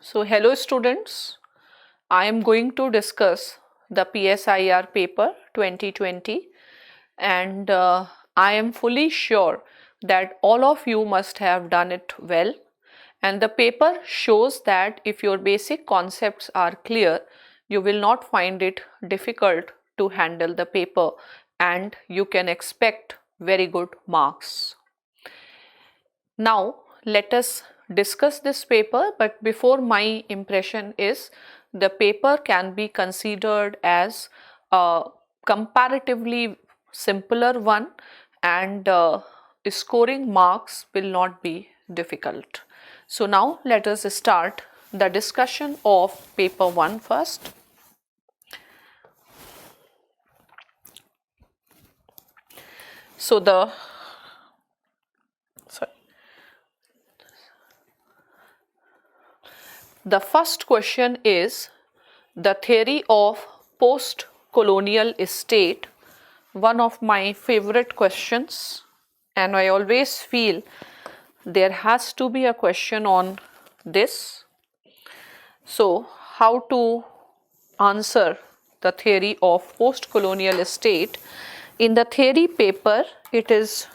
So hello students, I am going to discuss the PSIR paper 2020 and I am fully sure that all of you must have done it well, and the paper shows that if your basic concepts are clear, you will not find it difficult to handle the paper and you can expect very good marks. Now let us discuss this paper, but before my impression is the paper can be considered as a comparatively simpler one, and scoring marks will not be difficult. So now let us start the discussion of paper 1 first. So the first question is the theory of post-colonial state, one of my favorite questions, and I always feel there has to be a question on this. So, how to answer the theory of post-colonial state? In the theory paper, it is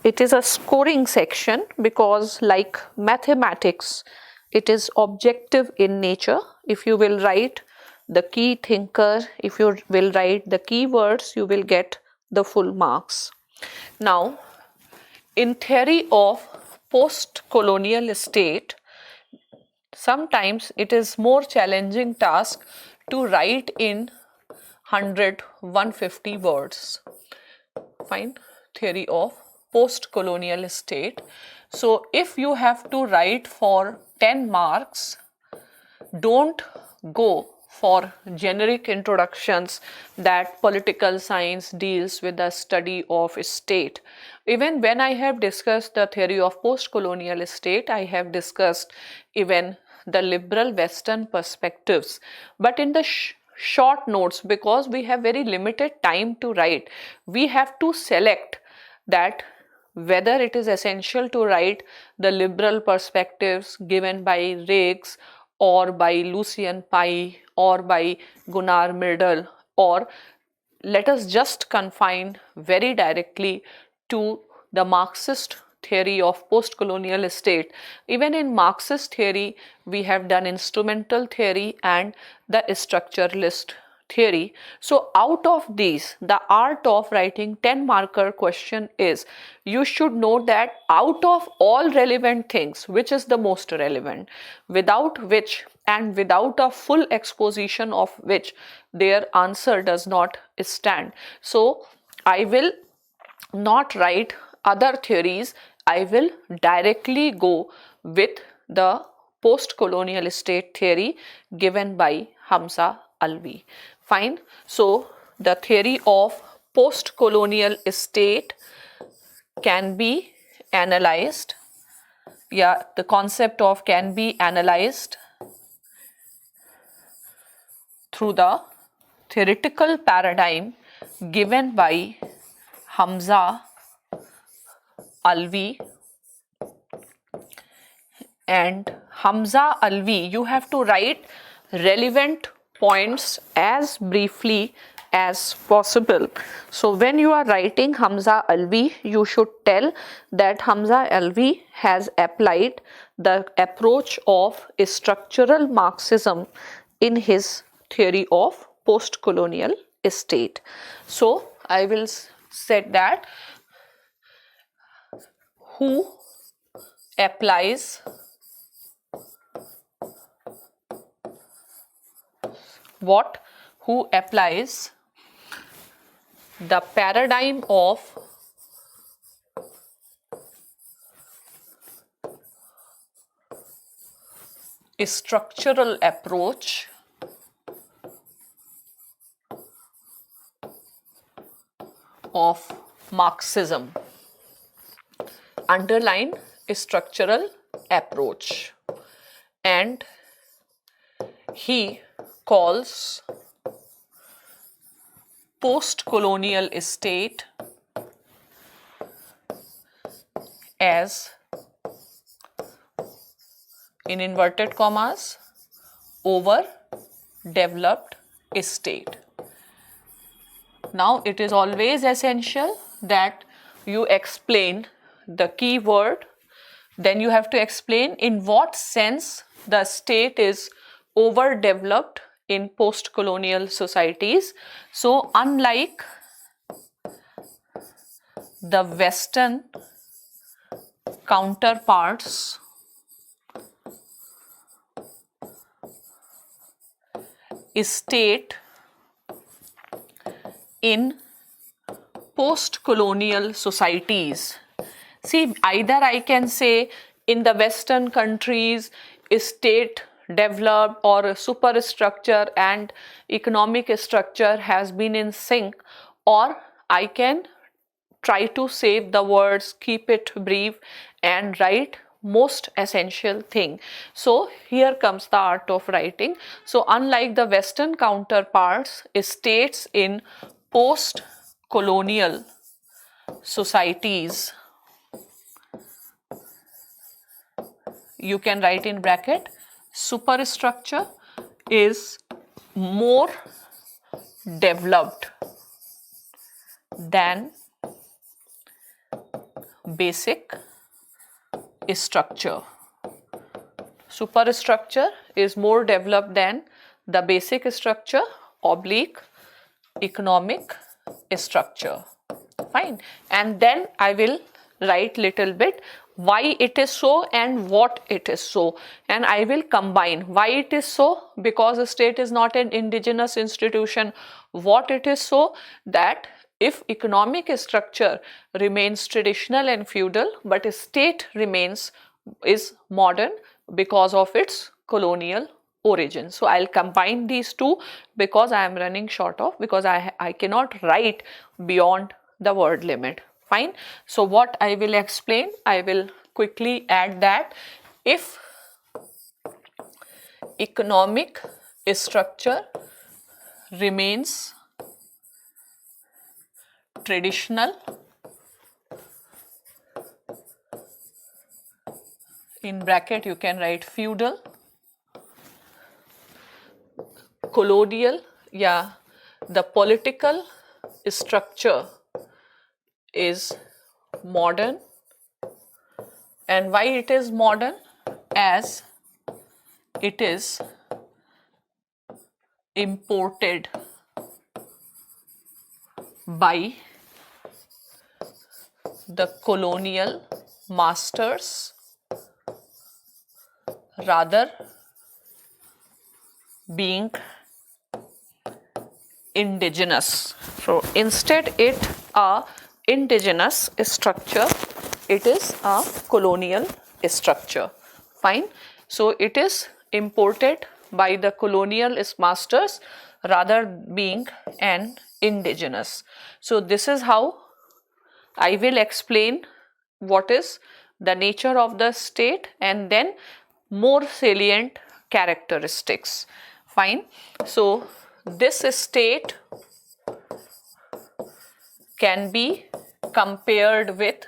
a scoring section because, like mathematics, it is objective in nature. If you will write the key thinker, if you will write the keywords, you will get the full marks. Now, in theory of post-colonial state, sometimes it is more challenging task to write in 100-150 words. Fine. Theory of post-colonial state. So if you have to write for 10 marks, don't go for generic introductions that political science deals with the study of state. Even when I have discussed the theory of post-colonial state, I have discussed even the liberal Western perspectives. But in the short notes, because we have very limited time to write, we have to select that whether it is essential to write the liberal perspectives given by Riggs or by Lucian Pye or by Gunnar Myrdal, or let us just confine very directly to the Marxist theory of post-colonial state. Even in Marxist theory, we have done instrumental theory and the structuralist theory. So out of these, the art of writing 10 marker question is, you should know that out of all relevant things, which is the most relevant, without which and without a full exposition of which their answer does not stand. So I will not write other theories, I will directly go with the post-colonial state theory given by Hamza Alvi. Fine. So the theory of post-colonial state can be analyzed. Yeah, the concept of can be analyzed through the theoretical paradigm given by Hamza Alvi. And Hamza Alvi, you have to write relevant points as briefly as possible. So when you are writing Hamza Alvi, you should tell that Hamza Alvi has applied the approach of structural Marxism in his theory of post-colonial state. So I will say that who applies who applies the paradigm of structural approach of Marxism. Underline structural approach, and he calls post-colonial state as, in inverted commas, overdeveloped state. Now it is always essential that you explain the key word, then you have to explain in what sense the state is overdeveloped in post-colonial societies. So unlike the Western counterparts, state in post-colonial societies. See, either I can say in the Western countries, state developed or superstructure and economic structure has been in sync, or I can try to save the words, keep it brief and write most essential thing. So here comes the art of writing. So unlike the Western counterparts, states in post-colonial societies, you can write in bracket, superstructure is more developed than basic structure. Superstructure is more developed than the basic structure oblique economic structure. Fine. And then I will write little bit why it is so and what it is so, and I will combine why it is so because the state is not an indigenous institution, what it is so that if economic structure remains traditional and feudal but state is modern because of its colonial origin. So I'll combine these two because I am running short of, because I cannot write beyond the word limit. Fine. So what I will explain, I will quickly add that if economic structure remains traditional, in bracket you can write feudal, colonial, yeah, the political structure is modern. And why it is modern? As it is imported by the colonial masters rather being indigenous. So instead it a indigenous structure, it is a colonial structure. Fine. So it is imported by the colonial masters rather being an indigenous. So this is how I will explain what is the nature of the state and then more salient characteristics. Fine. So this state can be compared with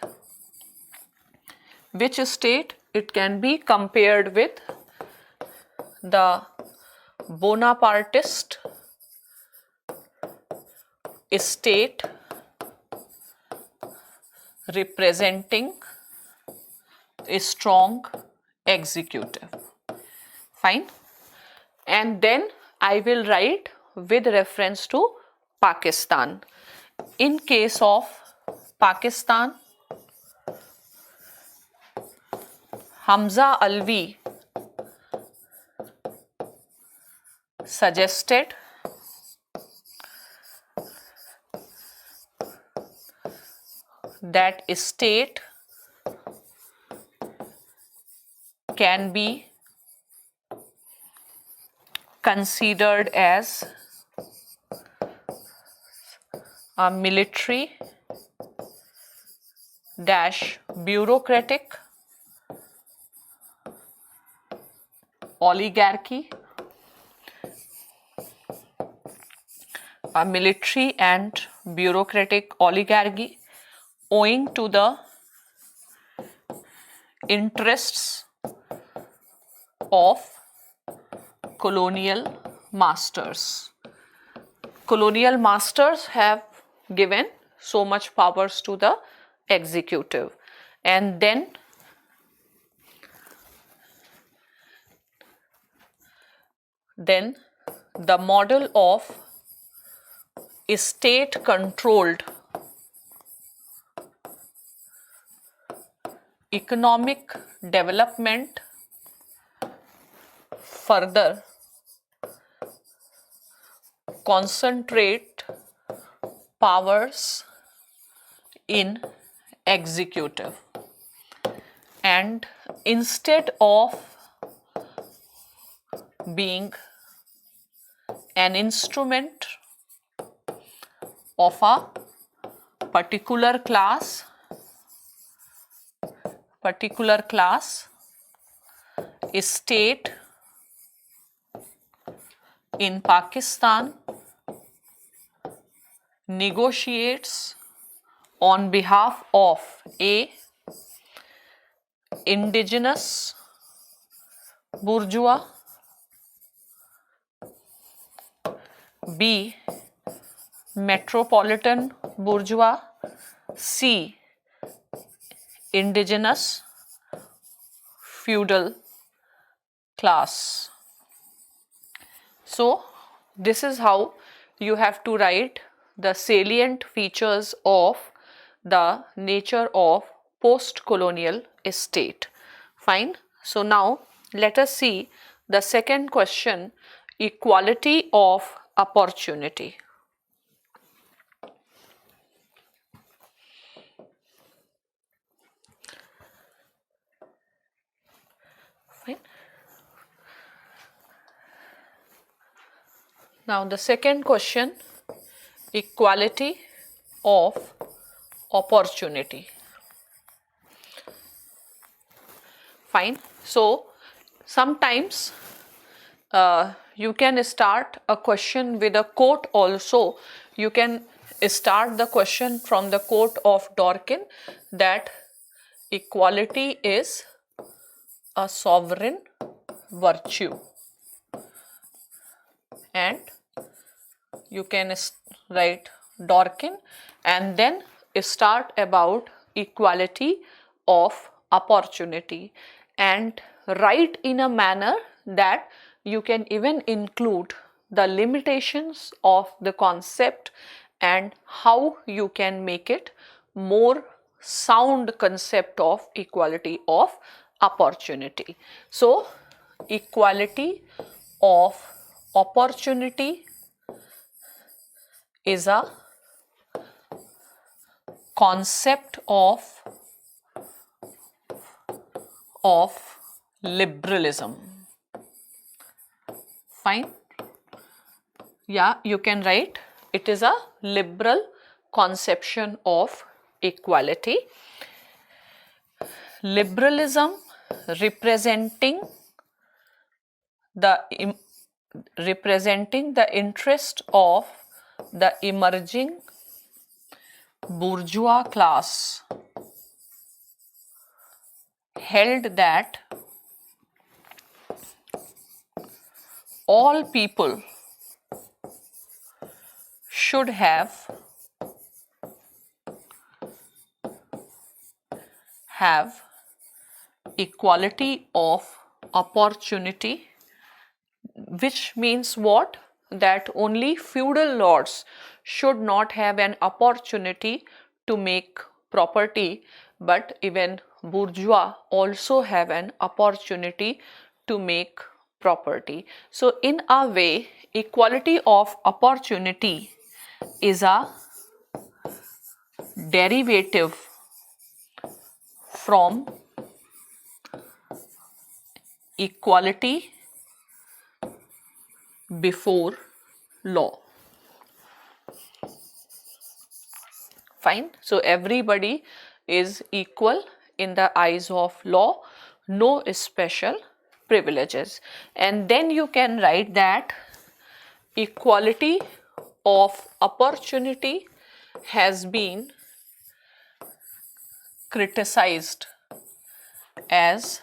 which state? It can be compared with the Bonapartist state representing a strong executive. Fine. And then I will write with reference to Pakistan. In case of Pakistan, Hamza Alvi suggested that a state can be considered as a military - bureaucratic oligarchy, a military and bureaucratic oligarchy owing to the interests of colonial masters. Colonial masters have given so much powers to the executive, and then the model of state controlled economic development further concentrate powers in executive, and instead of being an instrument of a particular class, state in Pakistan negotiates on behalf of A, indigenous bourgeois, B, metropolitan bourgeois, C, indigenous feudal class. So this is how you have to write the salient features of the nature of post-colonial state. Fine. So now let us see the second question, equality of opportunity. Fine. Now the second question, equality of opportunity. Fine. So sometimes you can start a question with a quote also. You can start the question from the quote of Dworkin that equality is a sovereign virtue, and you can write Dworkin and then start about equality of opportunity, and write in a manner that you can even include the limitations of the concept and how you can make it more sound concept of equality of opportunity. So equality of opportunity is a concept of liberalism. Fine. Yeah, you can write it is a liberal conception of equality. Liberalism representing the interest of the emerging bourgeois class held that all people should have equality of opportunity, which means what? That only feudal lords should not have an opportunity to make property, but even bourgeois also have an opportunity to make property. So in a way, equality of opportunity is a derivative from equality before law. Fine. So everybody is equal in the eyes of law, no special privileges. And then you can write that equality of opportunity has been criticized as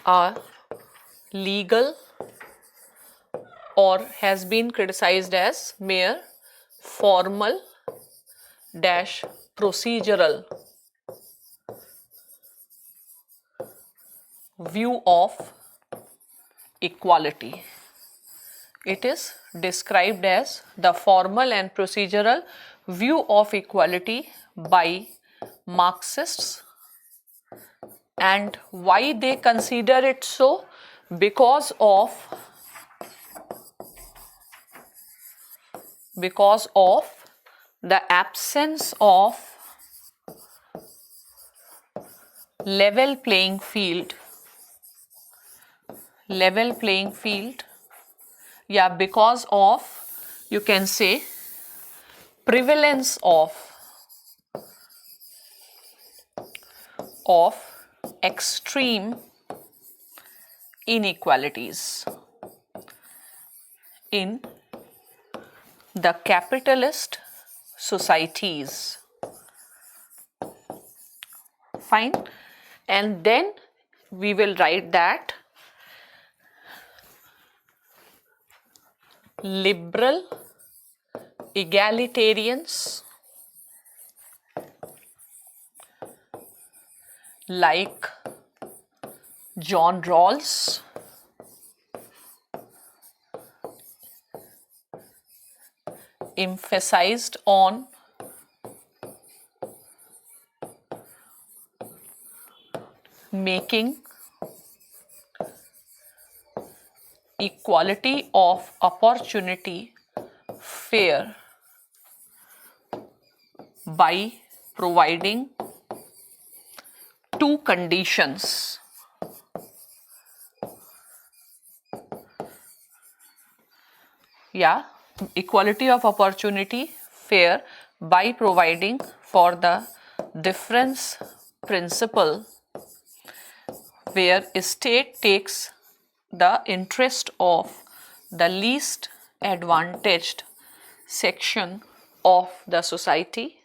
a legal or has been criticized as mere formal dash procedural view of equality. It is described as the formal and procedural view of equality by Marxists. And why they consider it so? Because of the absence of level playing field, yeah, because of, you can say, prevalence of extreme inequalities in the capitalist societies. Fine. And then we will write that liberal egalitarians like John Rawls emphasized on making equality of opportunity fair by providing two conditions. Yeah, equality of opportunity fair by providing for the difference principle, where a state takes the interest of the least advantaged section of the society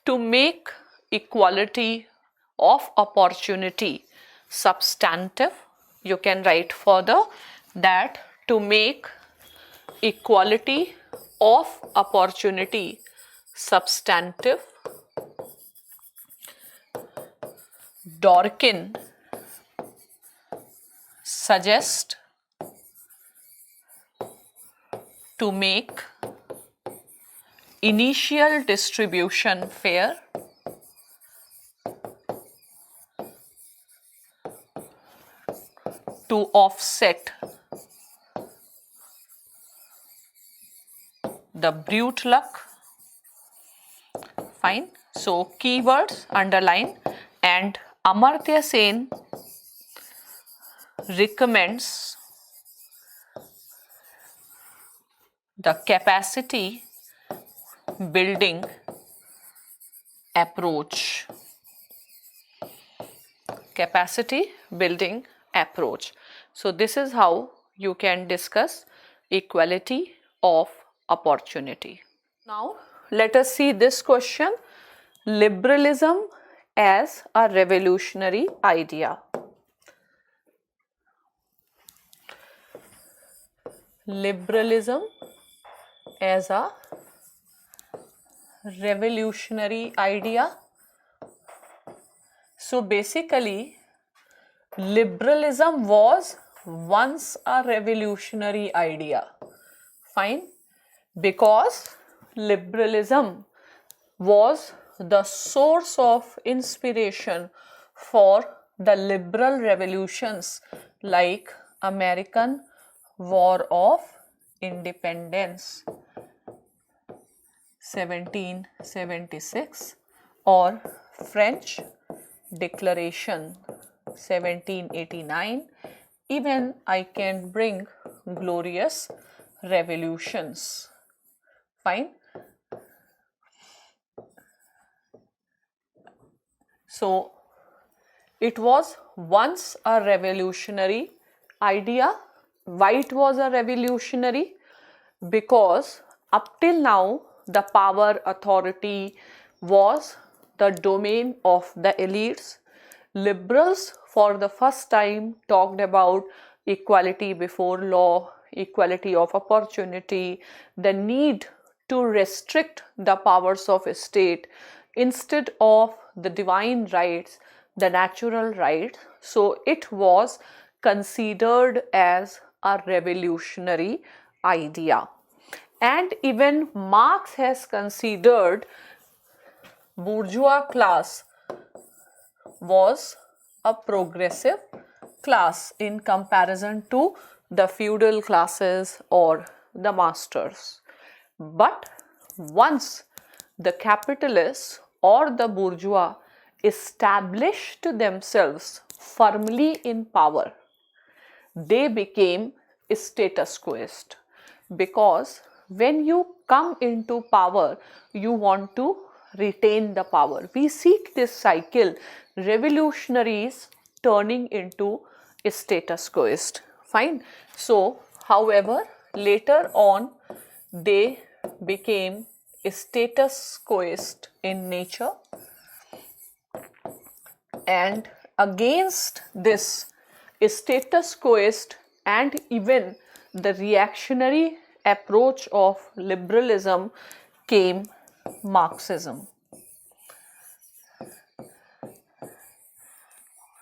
to make equality of opportunity substantive. You can write further that to make equality of opportunity substantive, Dworkin suggests to make initial distribution fair, to offset the brute luck. Fine. So keywords underline, and Amartya Sen recommends the capacity building approach. Capacity building approach. So this is how you can discuss equality of opportunity. Now let us see this question: liberalism as a revolutionary idea. Liberalism as a revolutionary idea. So basically, liberalism was once a revolutionary idea. Fine. Because liberalism was the source of inspiration for the liberal revolutions like American War of Independence 1776 or French Declaration 1789. Even I can bring glorious revolutions. Fine. So it was once a revolutionary idea. Why it was a revolutionary? Because up till now the power authority was the domain of the elites, liberals for the first time talked about equality before law, equality of opportunity, the need to restrict the powers of a state instead of the divine rights, the natural rights. So it was considered as a revolutionary idea. And even Marx has considered bourgeois class was a progressive class in comparison to the feudal classes or the masters. But once the capitalists or the bourgeois established themselves firmly in power, they became status quoist, because when you come into power, you want to retain the power. We seek this cycle, revolutionaries turning into status quoist. Fine. So, however, later on they became status quoist in nature, and against this status quoist and even the reactionary approach of liberalism came Marxism,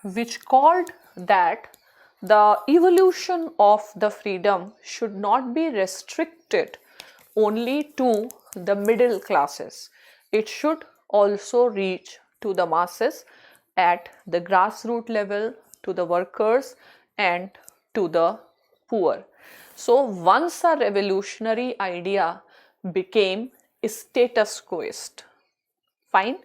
which called that the evolution of the freedom should not be restricted only to the middle classes. It should also reach to the masses at the grassroots level, to the workers and to the poor. So once a revolutionary idea became status quoist, fine,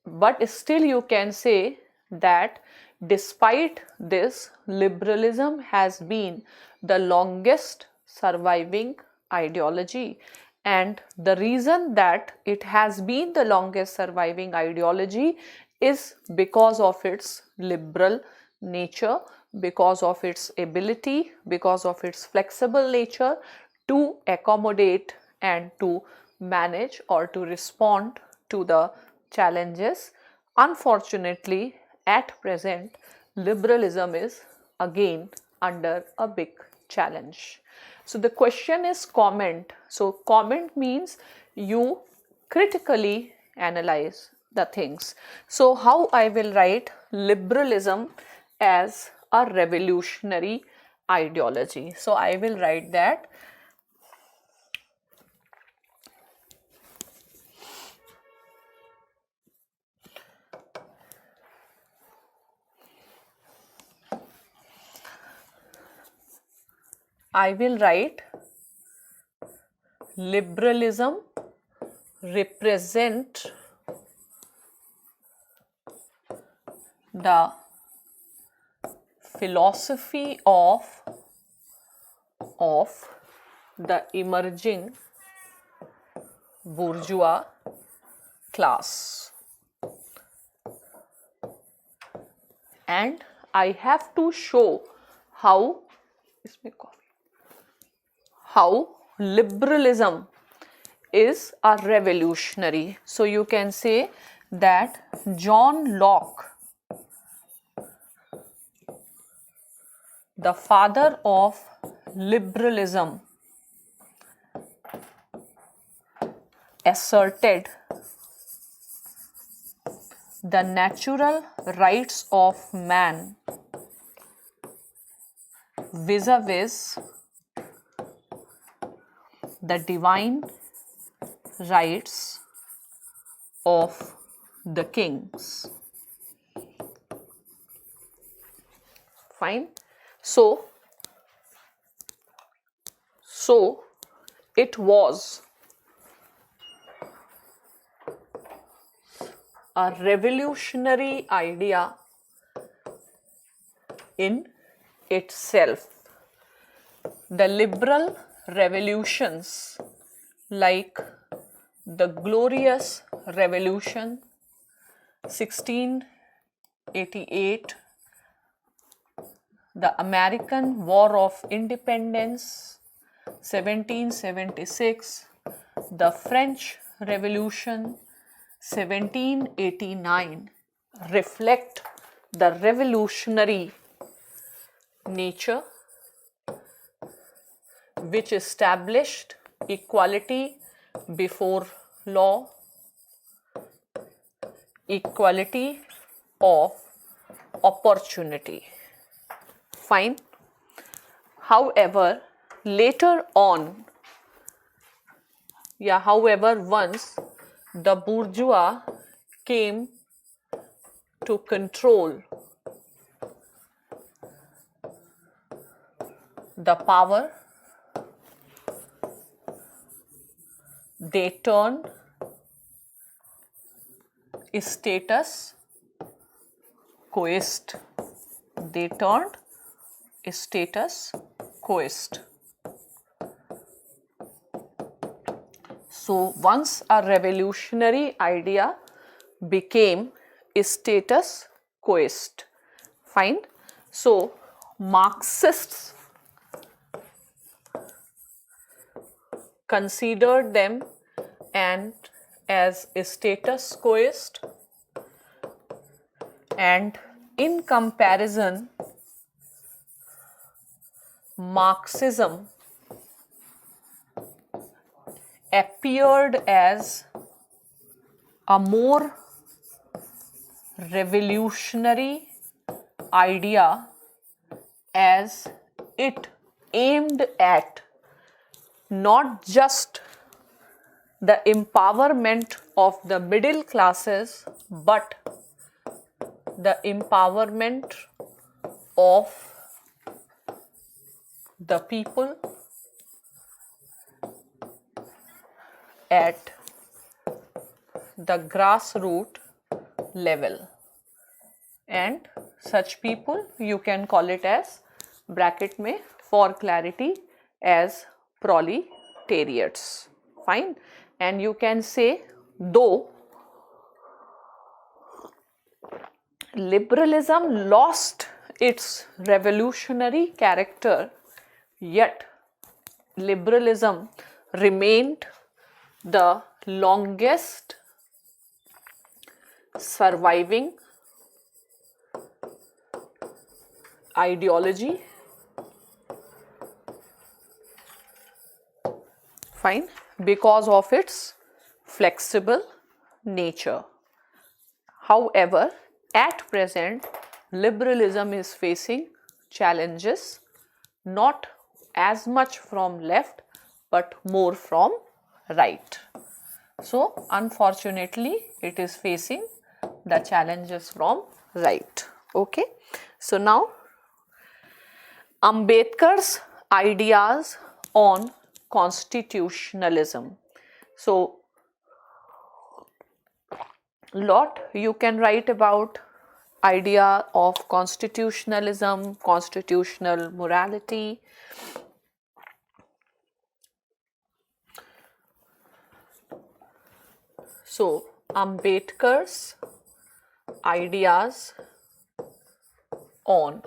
but still you can say that despite this, liberalism has been the longest surviving ideology. And the reason that it has been the longest surviving ideology is because of its liberal nature, because of its ability, because of its flexible nature to accommodate and to manage or to respond to the challenges. Unfortunately, at present, liberalism is again under a big challenge. So the question is comment. So comment means you critically analyze the things. So how I will write liberalism as a revolutionary ideology? So I will write that I will write liberalism represent the philosophy of the emerging bourgeois class, and I have to show how liberalism is a revolutionary. So you can say that John Locke, the father of liberalism, asserted the natural rights of man vis-a-vis the divine rights of the kings. Fine. So it was a revolutionary idea in itself. The liberal revolutions like the Glorious Revolution, 1688, the American War of Independence, 1776, the French Revolution, 1789, reflect the revolutionary nature which established equality before law, equality of opportunity. Fine. However, later on, once the bourgeois came to control the power, they turned status quoist. They turned status quoist. So once a revolutionary idea became status quoist. Fine. So Marxists considered them and as status quoist, and in comparison Marxism appeared as a more revolutionary idea, as it aimed at not just the empowerment of the middle classes, but the empowerment of the people at the grassroots level. And such people you can call it as, bracket में for clarity, as proletariats. Fine. And you can say, though liberalism lost its revolutionary character, yet liberalism remained the longest surviving ideology. Fine. Because of its flexible nature. However, at present, liberalism is facing challenges, not as much from left but more from right. So unfortunately, it is facing the challenges from right. Okay. So now Ambedkar's ideas on constitutionalism. So lot you can write about idea of constitutionalism, constitutional morality. So Ambedkar's ideas on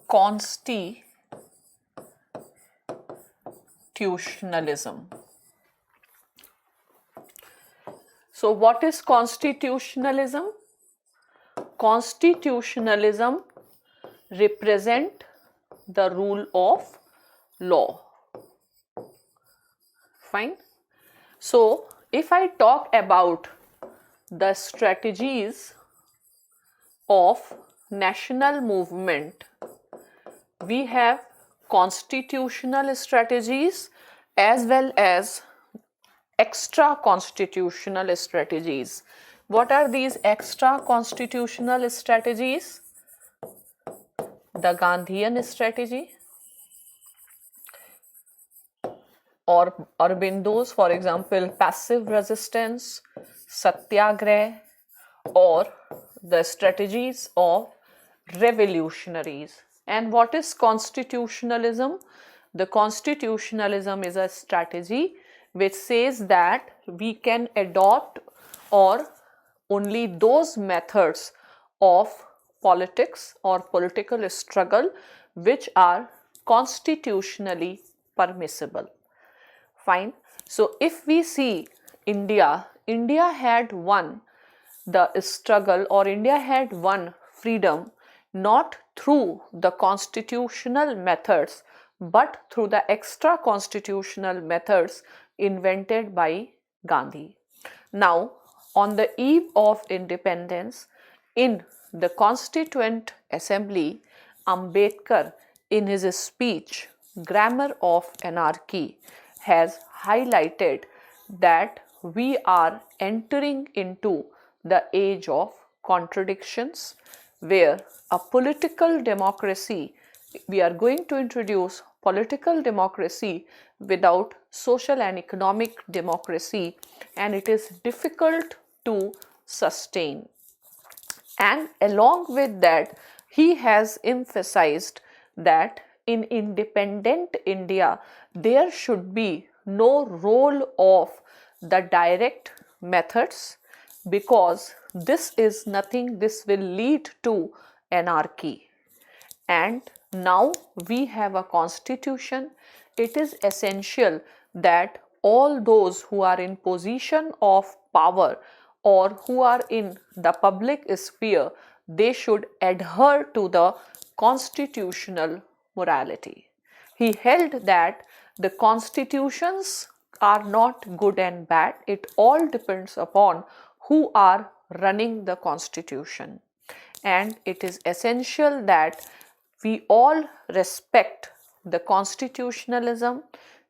constitutionalism. So what is constitutionalism? Constitutionalism represent the rule of law. Fine. So if I talk about the strategies of national movement, we have constitutional strategies as well as extra constitutional strategies. What are these extra constitutional strategies? The Gandhian strategy, or Aurobindo's, for example, passive resistance, satyagrah, or the strategies of revolutionaries. And what is constitutionalism? The constitutionalism is a strategy which says that we can adopt or only those methods of politics or political struggle which are constitutionally permissible. Fine. So if we see India had won the struggle, or India had won freedom not through the constitutional methods but through the extra constitutional methods invented by Gandhi. Now, on the eve of independence, in the Constituent Assembly, Ambedkar, in his speech Grammar of Anarchy, has highlighted that we are entering into the age of contradictions, where a political democracy, we are going to introduce political democracy without social and economic democracy, and it is difficult to sustain. And along with that, he has emphasized that in independent India, there should be no role of the direct methods, because this is nothing, this will lead to anarchy. And now we have a constitution. It is essential that all those who are in position of power or who are in the public sphere, they should adhere to the constitutional morality. He held that the constitutions are not good and bad, it all depends upon who are running the constitution. And it is essential that we all respect the constitutionalism,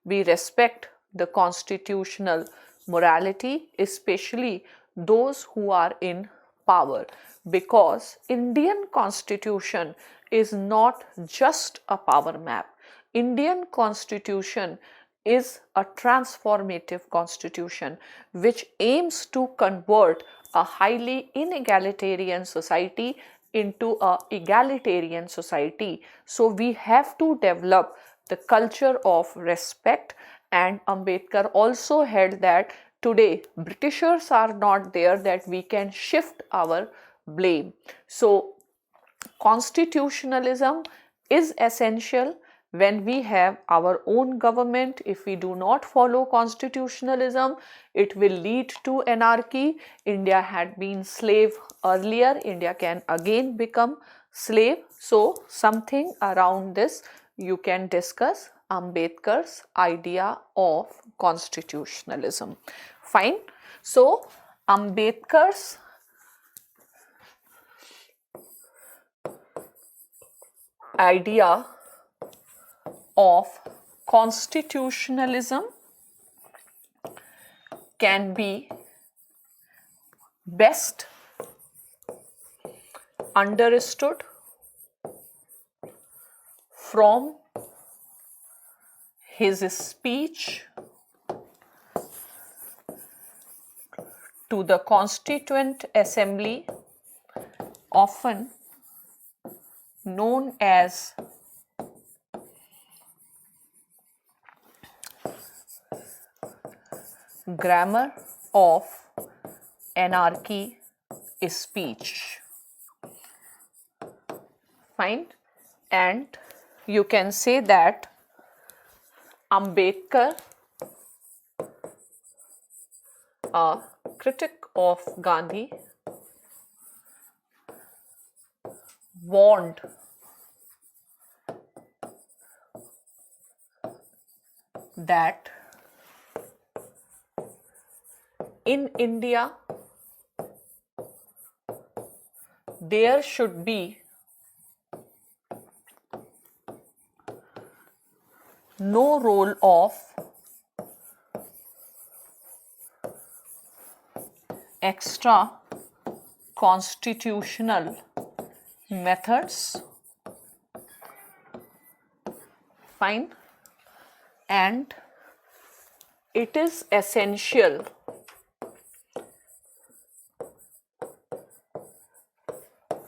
we respect the constitutional morality, especially those who are in power, because Indian constitution is not just a power map. Indian constitution is a transformative constitution which aims to convert a highly inegalitarian society into a egalitarian society. So we have to develop the culture of respect, and Ambedkar also held that today Britishers are not there that we can shift our blame. So constitutionalism is essential. When we have our own government, if we do not follow constitutionalism, it will lead to anarchy. India had been slave earlier, India can again become slave. So something around this you can discuss, Ambedkar's idea of constitutionalism. Fine. So Ambedkar's idea of constitutionalism can be best understood from his speech to the Constituent Assembly, often known as Grammar of Anarchy speech. Fine. And you can say that Ambedkar, a critic of Gandhi, warned that in India there should be no role of extra constitutional methods. Fine. And it is essential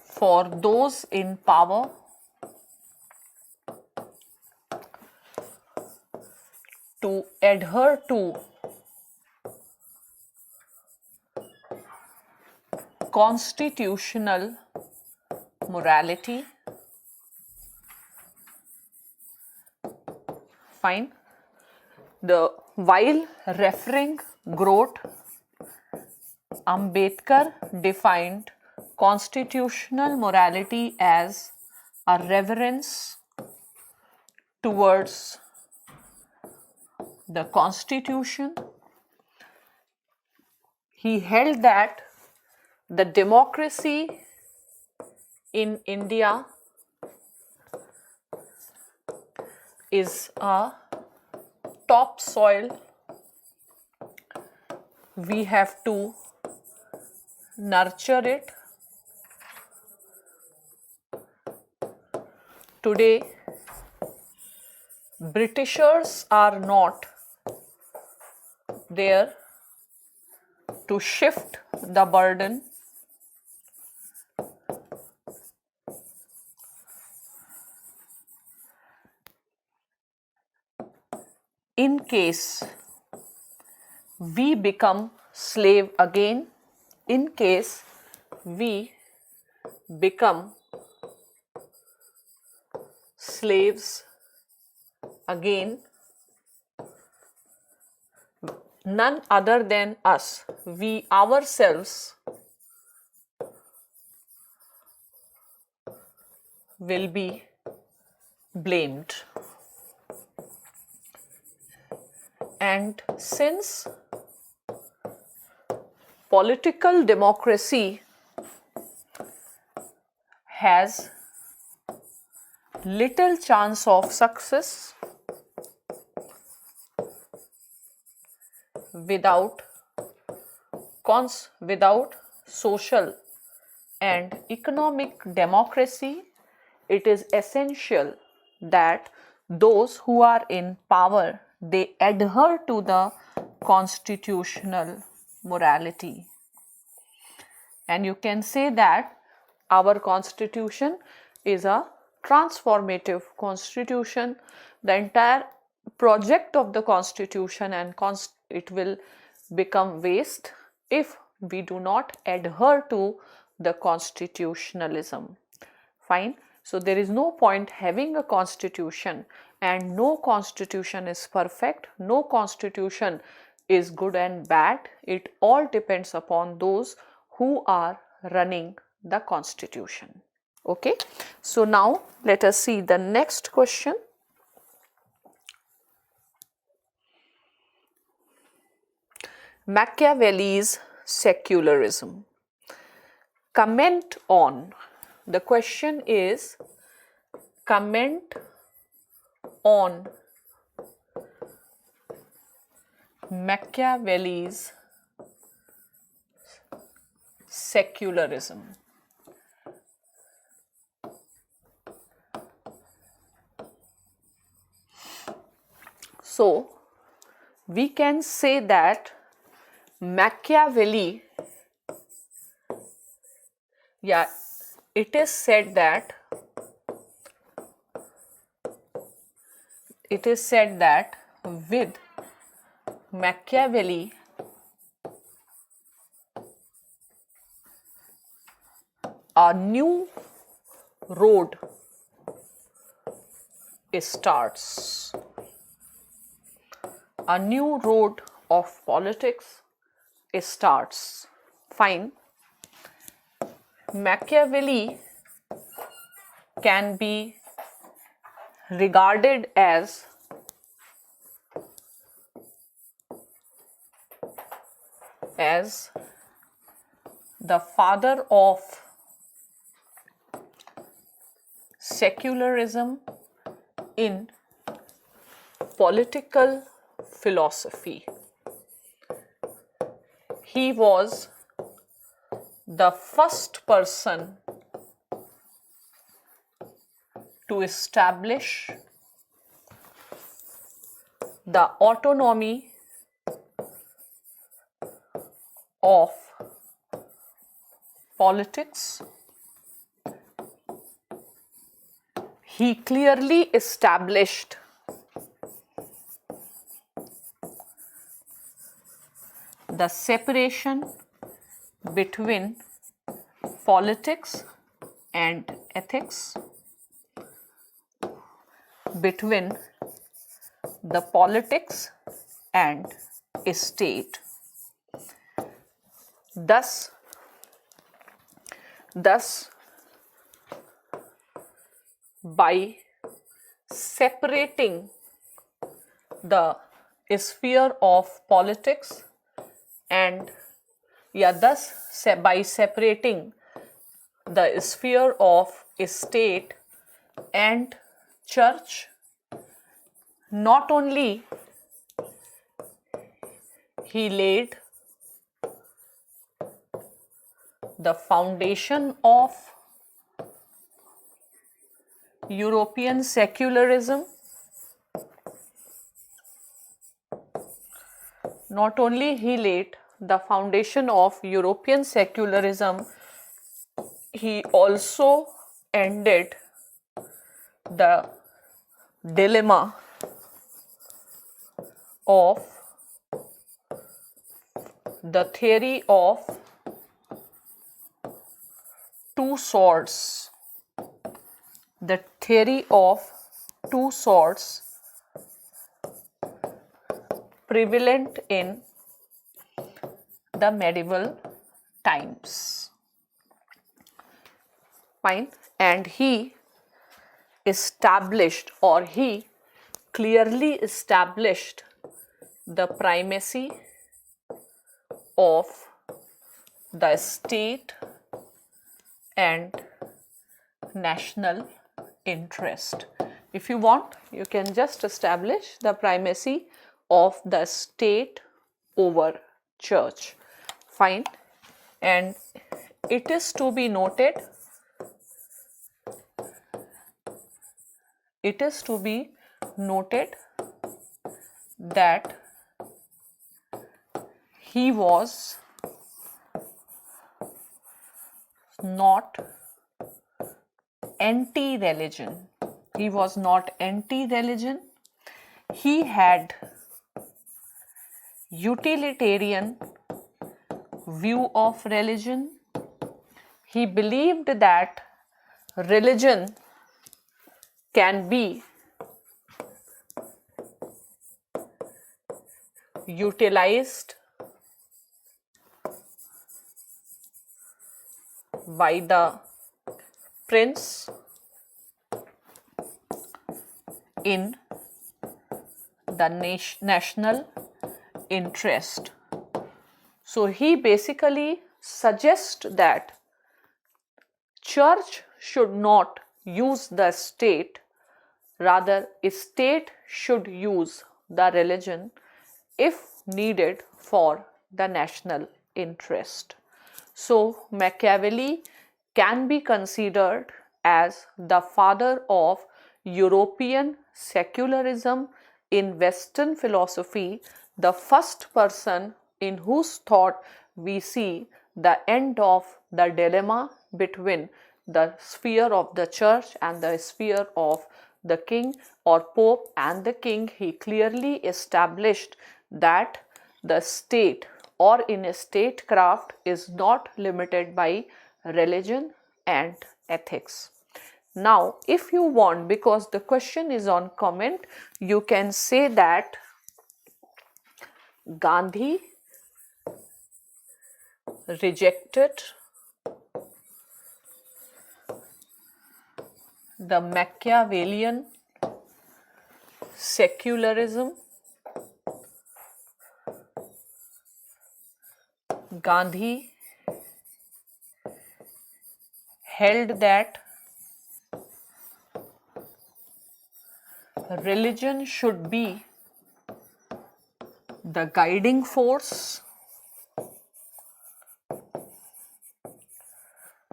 for those in power to adhere to constitutional morality. Fine. While referring Grote, Ambedkar defined constitutional morality as a reverence towards the Constitution. He held that the democracy in India is a topsoil. We have to nurture it. Today, Britishers are not there to shift the burden. In case we become slave again, in case we become slaves again, none other than us, we ourselves, will be blamed. And since political democracy has little chance of success without social and economic democracy, it is essential that those who are in power, they adhere to the constitutional morality. And you can say that our constitution is a transformative constitution. The entire project of the constitution and it will become waste if we do not adhere to the constitutionalism. Fine. So there is no point having a constitution, and no constitution is perfect, no constitution is good and bad. It all depends upon those who are running the constitution. Okay. So now let us see the next question. Machiavelli's secularism. Comment on. The question is, comment on Machiavelli's secularism. So, we can say that Machiavelli, it is said that with Machiavelli, a new road starts. A new road of politics starts. Fine. Machiavelli can be regarded as the father of secularism in political philosophy. He was the first person to establish the autonomy of politics. He clearly established the separation between politics and ethics, between the politics and state. Thus, by separating the sphere of politics and by separating the sphere of state and church, not only he laid the foundation of European secularism, not only he laid the foundation of European secularism, he also ended the dilemma of the theory of two swords. The theory of two swords prevalent in the medieval times. Fine. And he established, or he clearly established, the primacy of the state and national interest. If you want, you can just establish the primacy of the state over church. Fine. And it is to be noted, that he was not anti-religion. He was not anti-religion. He had utilitarian view of religion. He believed that religion can be utilized by the prince in the national interest. So he basically suggests that church should not use the state, rather state should use the religion if needed for the national interest. So Machiavelli can be considered as the father of European secularism in Western philosophy, the first person in whose thought we see the end of the dilemma between the sphere of the church and the sphere of the king or pope and the king. He clearly established that the state or in statecraft is not limited by religion and ethics. Now, if you want, because the question is on comment, you can say that Gandhi rejected the Machiavellian secularism. Gandhi held that religion should be the guiding force.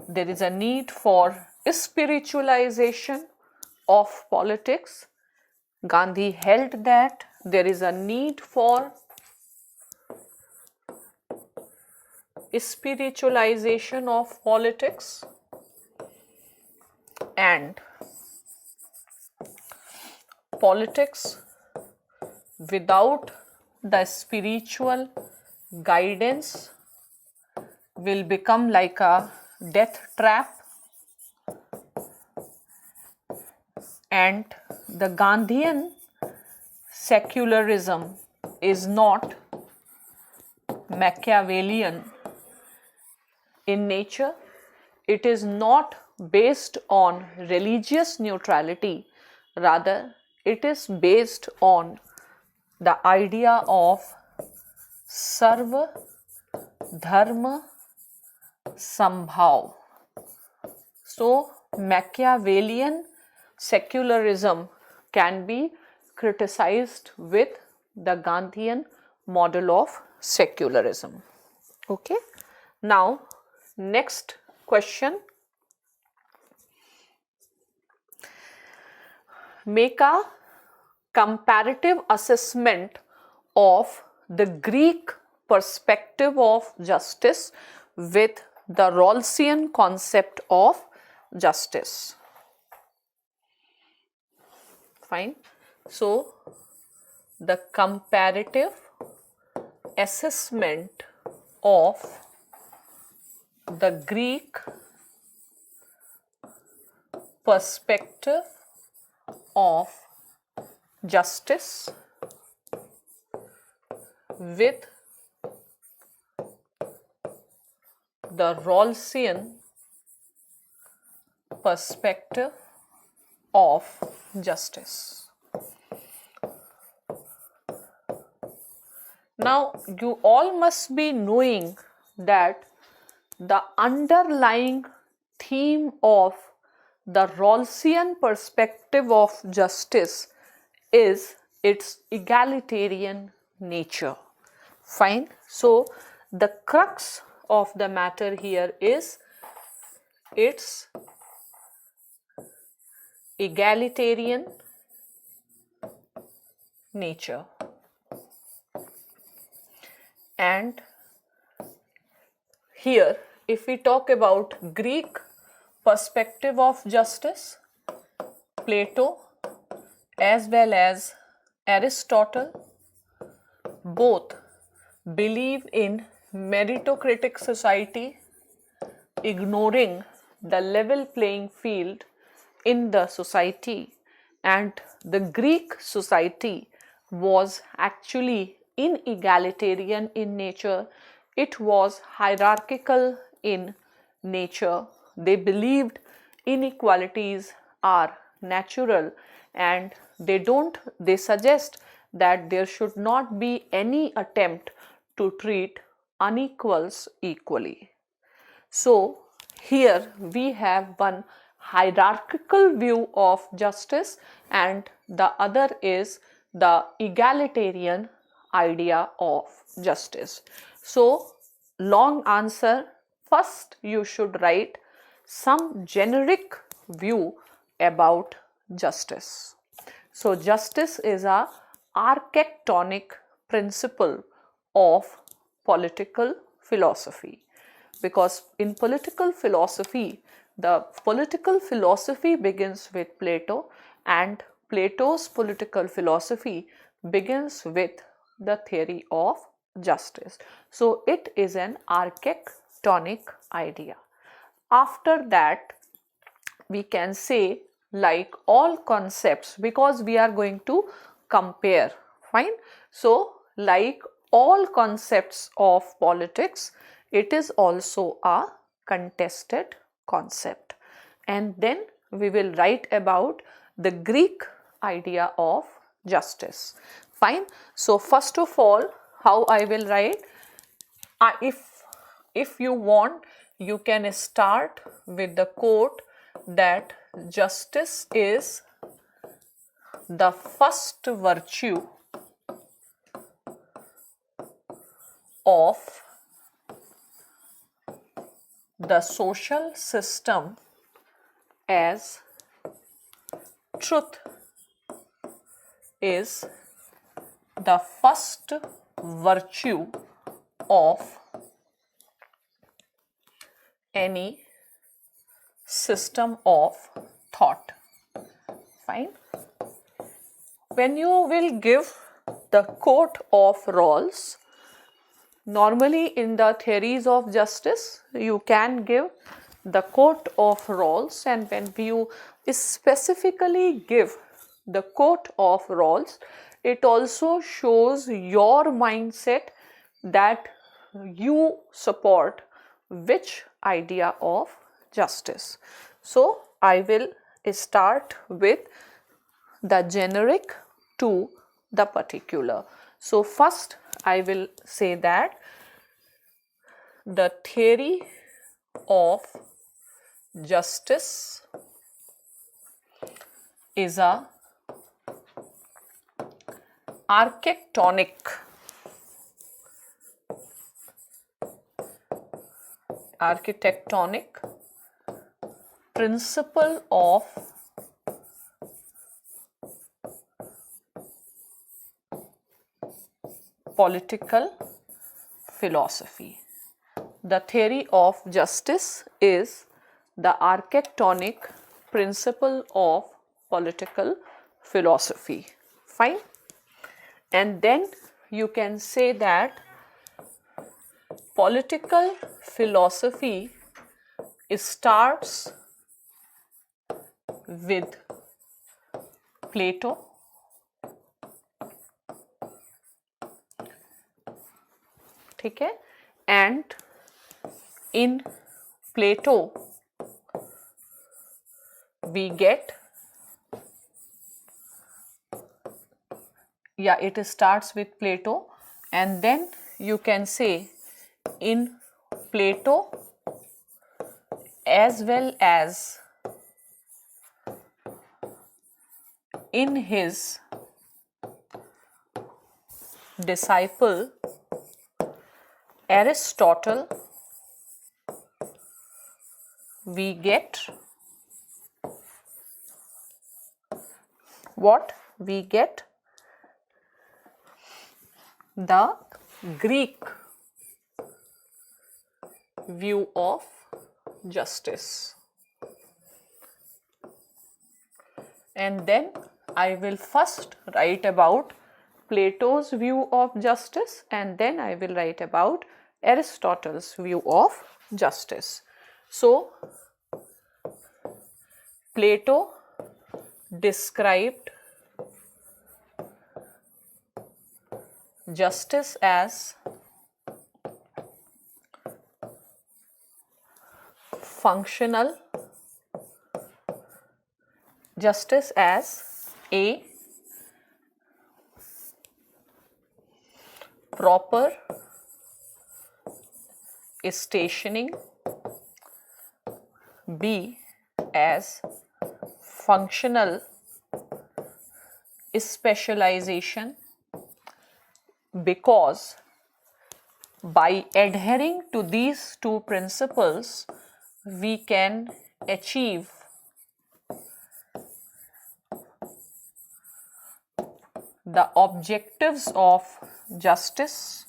There is a need for spiritualization of politics. Gandhi held that there is a need for spiritualization of politics, and politics without the spiritual guidance will become like a death trap, and the Gandhian secularism is not Machiavellian in nature. It is not based on religious neutrality, rather it is based on the idea of Sarva Dharma Sambhav. So Machiavellian secularism can be criticized with the Gandhian model of secularism. Okay. Now, next question. Make a comparative assessment of the Greek perspective of justice with the Rawlsian concept of justice. Fine. So, the comparative assessment of the Greek perspective of justice with the Rawlsian perspective of justice. Now, you all must be knowing that the underlying theme of the Rawlsian perspective of justice is its egalitarian nature. Fine. So, the crux of the matter here is its egalitarian nature. And here, if we talk about Greek perspective of justice, Plato as well as Aristotle both believe in meritocratic society, ignoring the level playing field in the society, and the Greek society was actually inegalitarian in nature. It was hierarchical in nature. They believed inequalities are natural, and they suggest that there should not be any attempt to treat unequals equally. So here we have one hierarchical view of justice and the other is the egalitarian idea of justice. So long answer, first you should write some generic view about justice. So justice is a architectonic principle of political philosophy, because in political philosophy, the political philosophy begins with Plato, and Plato's political philosophy begins with the theory of justice. So it is an architectonic idea. After that, we can say, like all concepts, because we are going to compare. Fine. So like all concepts of politics, it is also a contested concept. And then we will write about the Greek idea of justice. Fine. So first of all, how I will write, if you want, you can start with the quote that justice is the first virtue of the social system, as truth is the first virtue of any system of thought. Fine. When you will give the quote of Rawls, normally in the theories of justice, you can give the quote of Rawls, and when you specifically give the quote of Rawls, it also shows your mindset that you support which idea of justice. So I will start with the generic to the particular. So first I will say that the theory of justice is a architectonic principle of political philosophy. The theory of justice is the architectonic principle of political philosophy. Fine. And then you can say that political philosophy starts with Plato, ठीक है, and in Plato we get, it starts with Plato, and then you can say in Plato as well as in his disciple Aristotle, we get what? We get the Greek view of justice. And then I will first write about Plato's view of justice, and then I will write about Aristotle's view of justice. So, Plato described justice as functional, justice as a proper stationing, B as functional specialization, because by adhering to these two principles we can achieve the objectives of justice,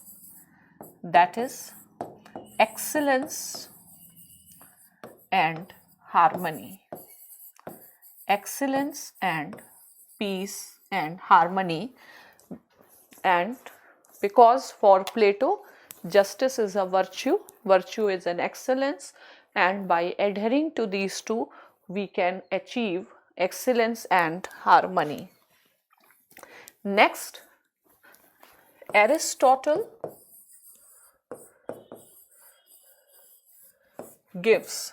that is excellence and harmony, excellence and peace and harmony. And because for Plato justice is a virtue, virtue is an excellence, and by adhering to these two we can achieve excellence and harmony. Next, Aristotle gives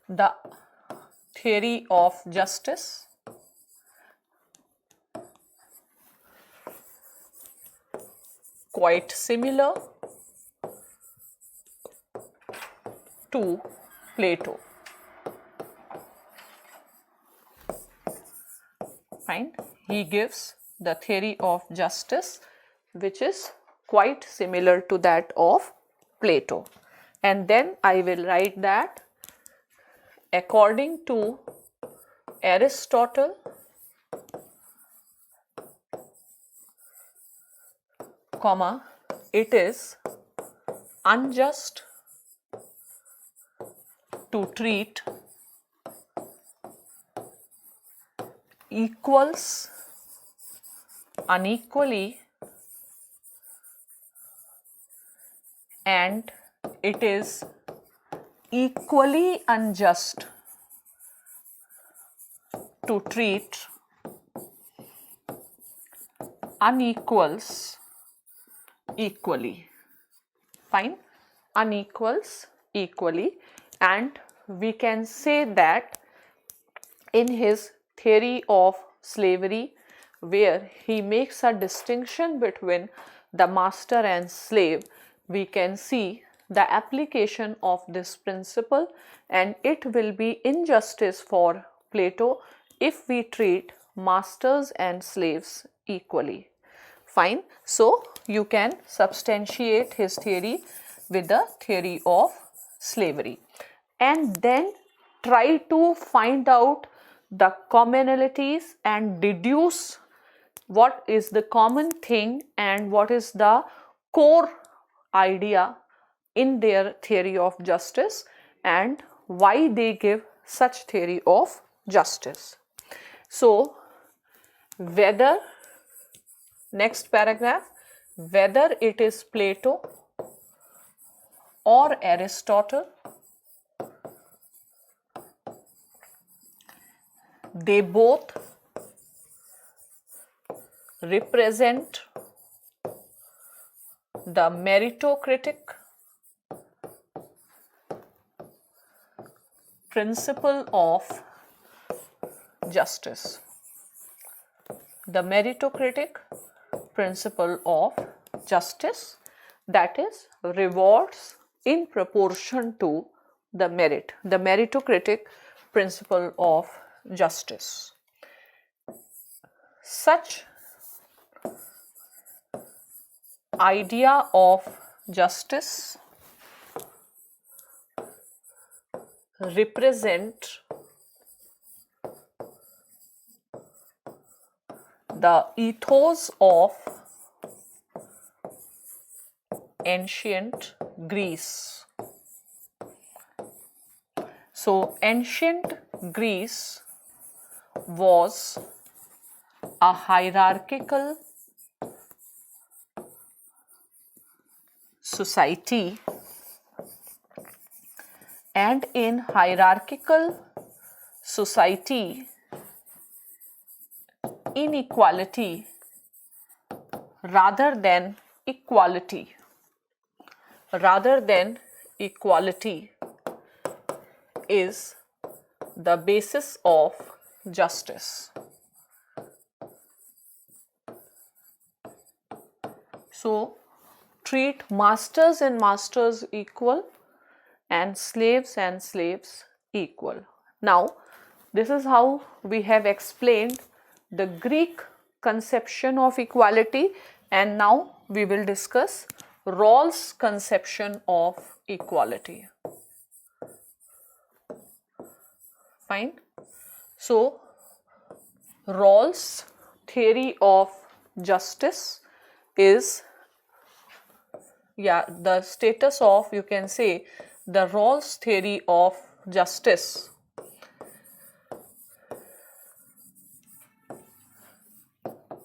the theory of justice quite similar to Plato. Fine. He gives the theory of justice which is quite similar to that of Plato. And then I will write that according to Aristotle, comma, it is unjust to treat equals unequally, and it is equally unjust to treat unequals equally. Fine. Unequals equally, and we can say that in his theory of slavery, where he makes a distinction between the master and slave, we can see the application of this principle, and it will be injustice for Plato if we treat masters and slaves equally. Fine. So you can substantiate his theory with the theory of slavery, and then try to find out the commonalities and deduce what is the common thing and what is the core idea in their theory of justice and why they give such theory of justice. So whether, next paragraph, whether it is Plato or Aristotle, they both represent the meritocratic principle of justice. The meritocratic principle of justice, that is, rewards in proportion to the merit, the meritocratic principle of justice. Such idea of justice represent the ethos of ancient Greece. So ancient Greece was a hierarchical society, and in hierarchical society, inequality rather than equality is the basis of justice. So treat masters and masters equal and slaves equal. Now this is how we have explained the Greek conception of equality, and now we will discuss Rawls' conception of equality. Fine. So Rawls' theory of justice is, the status of, you can say, the Rawls' theory of justice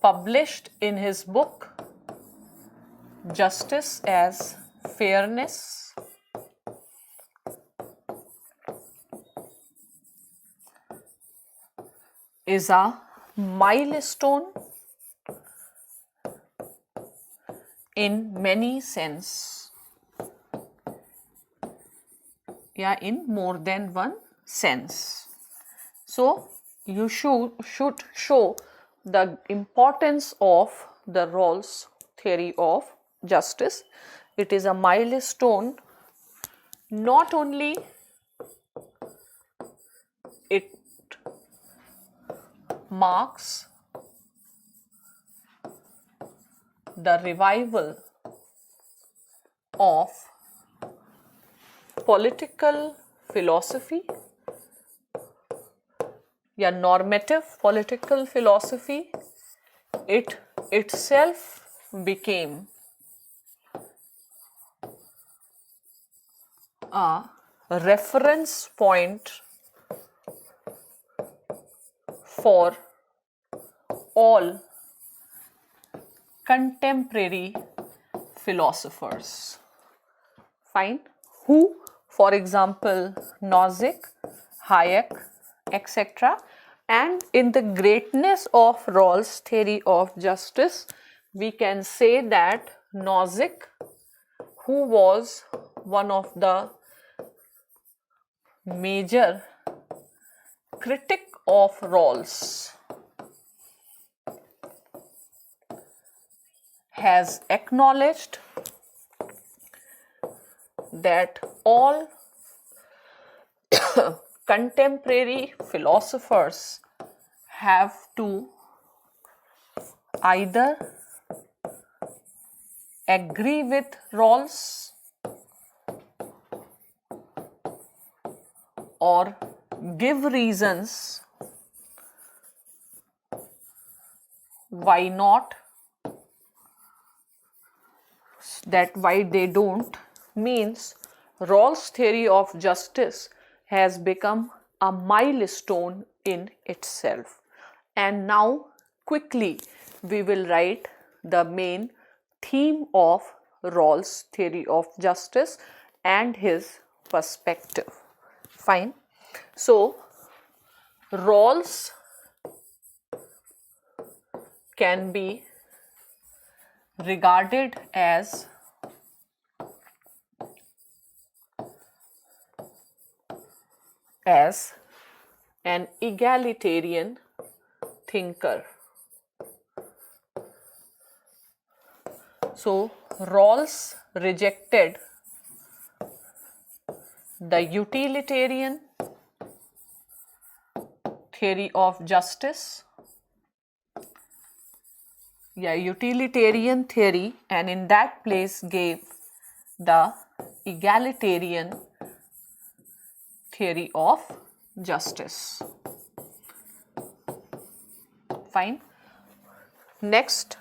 published in his book Justice as Fairness, is a milestone in many sense, in more than one sense. So you should show the importance of the Rawls theory of justice. It is a milestone. Not only it marks the revival of political philosophy, normative political philosophy. It itself became a reference point for all contemporary philosophers. Fine. Who, for example, Nozick, Hayek, etc. And in the greatness of Rawls' theory of justice, we can say that Nozick, who was one of the major critic of Rawls, has acknowledged that all contemporary philosophers have to either agree with Rawls or give reasons why not, that why they don't, means Rawls' theory of justice has become a milestone in itself. And now quickly we will write the main theme of Rawls' theory of justice and his perspective. Fine. So Rawls can be regarded as an egalitarian thinker. So Rawls rejected the utilitarian theory of justice, utilitarian theory, and in that place gave the egalitarian theory of justice. Fine. Next,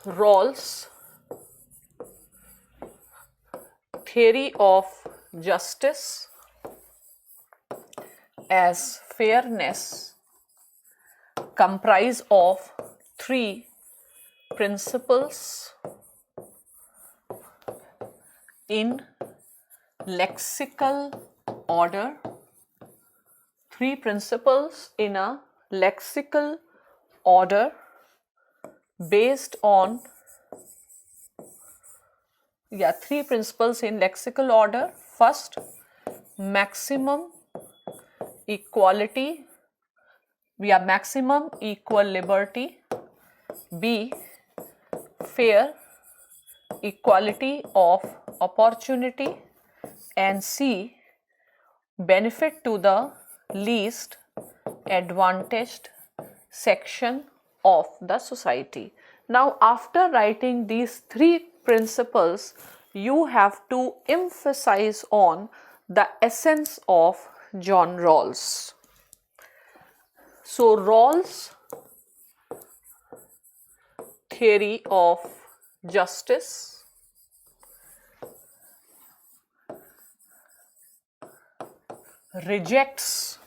Rawls' theory of justice as fairness comprise of three principles in lexical order, three principles in a lexical order based on three principles in lexical order. First, maximum equality, maximum equal liberty. B, fair equality of opportunity. And C, benefit to the least advantaged section of the society. Now, after writing these three principles, you have to emphasize on the essence of John Rawls. So, Rawls' theory of justice rejects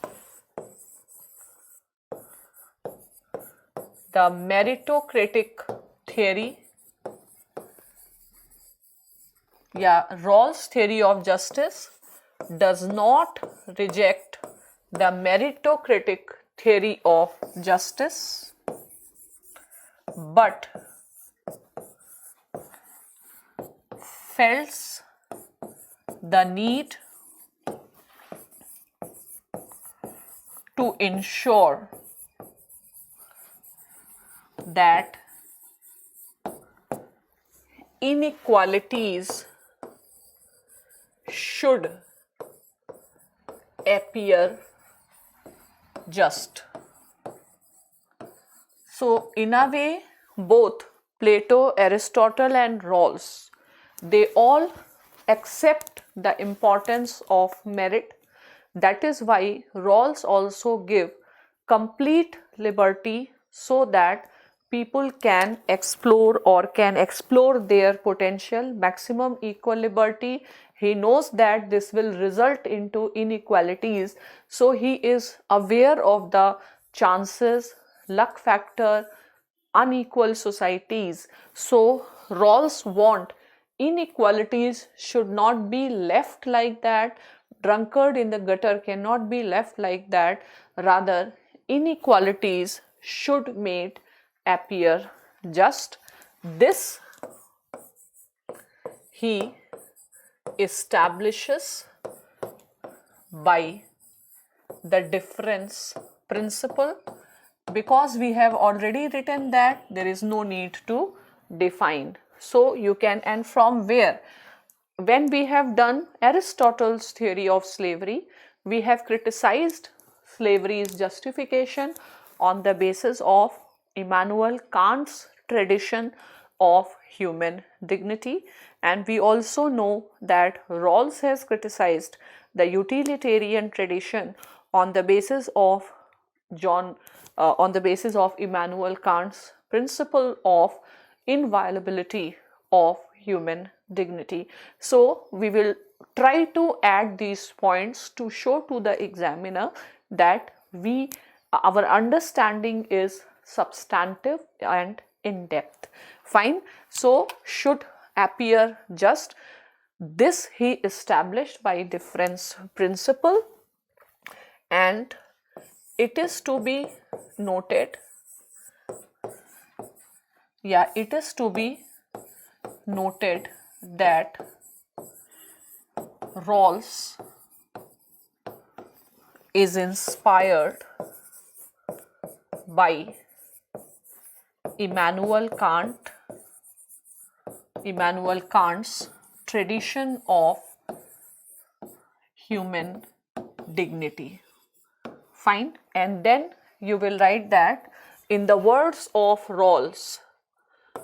the meritocratic theory. Rawls' theory of justice does not reject the meritocratic theory of justice, but felt the need to ensure that inequalities should appear just. So, in a way, both Plato, Aristotle and Rawls, they all accept the importance of merit. That is why Rawls also give complete liberty so that people can explore their potential. Maximum equal liberty, he knows that this will result into inequalities, so he is aware of the chances, luck factor, unequal societies. So Rawls want inequalities should not be left like that. Drunkard in the gutter cannot be left like that. Rather, inequalities should made appear just. This he establishes by the difference principle. Because we have already written that, there is no need to define. So you can, and from where? When we have done Aristotle's theory of slavery, we have criticized slavery's justification on the basis of Immanuel Kant's tradition of human dignity, and we also know that Rawls has criticized the utilitarian tradition on the basis of Immanuel Kant's principle of inviolability of human dignity. So we will try to add these points to show to the examiner that our understanding is substantive and in depth. Fine. So should appear just this he established by difference principle, and it is to be noted, it is to be noted that Rawls is inspired by Immanuel Kant's tradition of human dignity. Fine. And then you will write that, in the words of Rawls,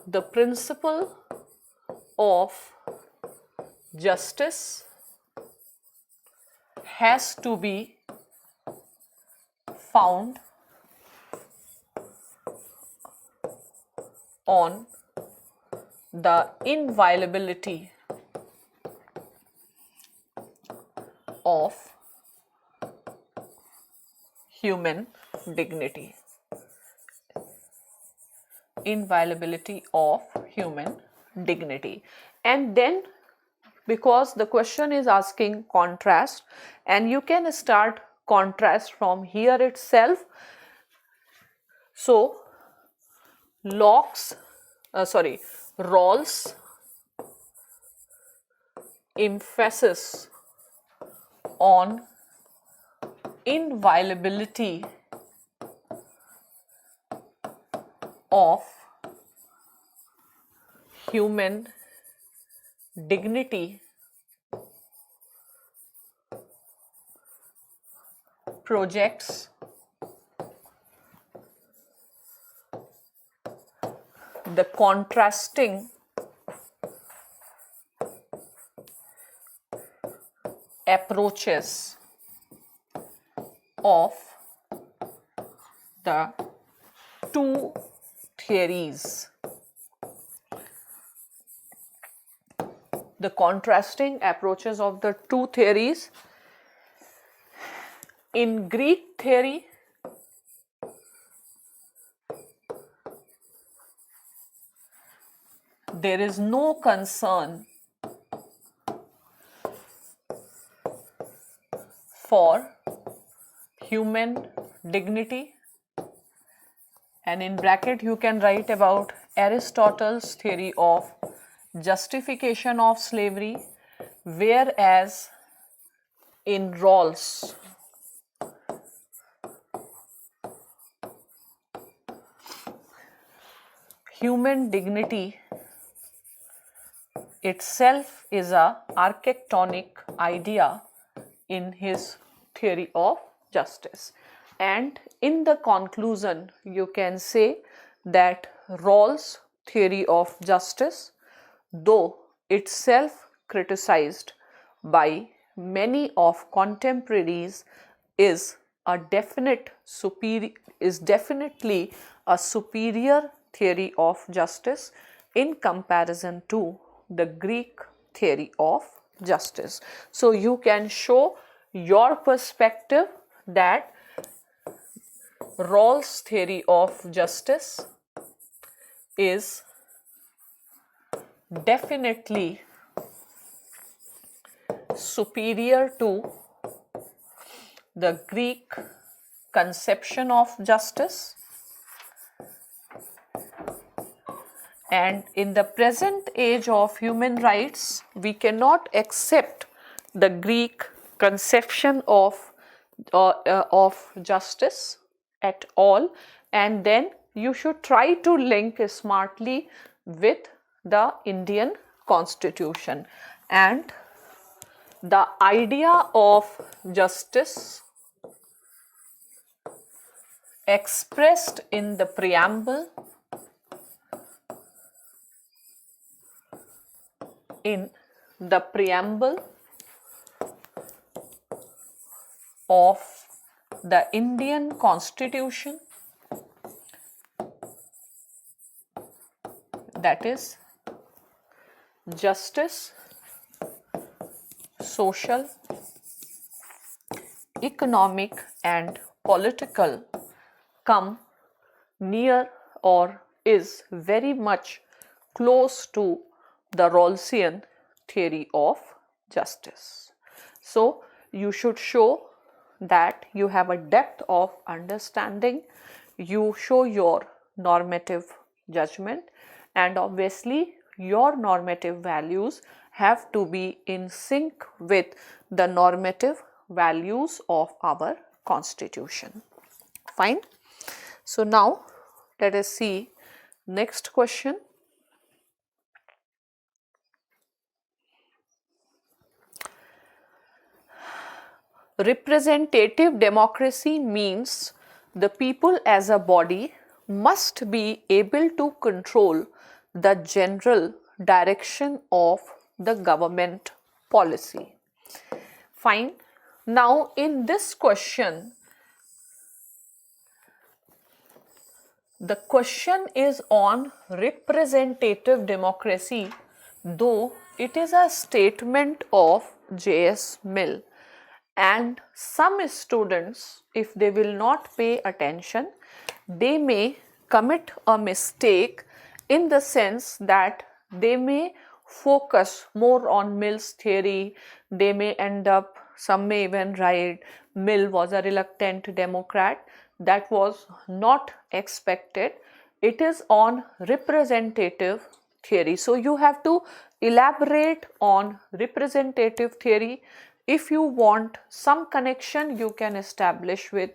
the principle of justice has to be found on the inviolability of human dignity. Inviolability of human dignity. And then, because the question is asking contrast, and you can start contrast from here itself. So Rawls' emphasis on inviolability of human dignity projects the contrasting approaches of the two theories. The contrasting approaches of the two theories. In Greek theory, there is no concern for human dignity, and in bracket you can write about Aristotle's theory of justification of slavery, whereas in Rawls human dignity itself is a architectonic idea in his theory of justice. And in the conclusion, you can say that Rawls' theory of justice, though itself criticized by many of contemporaries, is definitely a superior theory of justice in comparison to the Greek theory of justice. So you can show your perspective that Rawls' theory of justice is definitely superior to the Greek conception of justice, And in the present age of human rights, we cannot accept the Greek conception of justice at all. And then you should try to link smartly with the Indian Constitution. And the idea of justice expressed in the preamble of the Indian Constitution, that is justice, social, economic and political come near or is very much close to the Rawlsian theory of justice. So you should show that you have a depth of understanding, you show your normative judgment, and obviously your normative values have to be in sync with the normative values of our Constitution. Fine. So now let us see next question. Representative democracy means the people as a body must be able to control the general direction of the government policy. Fine. Now in this question, the question is on representative democracy, though it is a statement of J.S. Mill. And some students, if they will not pay attention, they may commit a mistake in the sense that they may focus more on Mill's theory. They may end up, some may even write, Mill was a reluctant Democrat. That was not expected. It is on representative theory. So you have to elaborate on representative theory. If you want some connection you can establish with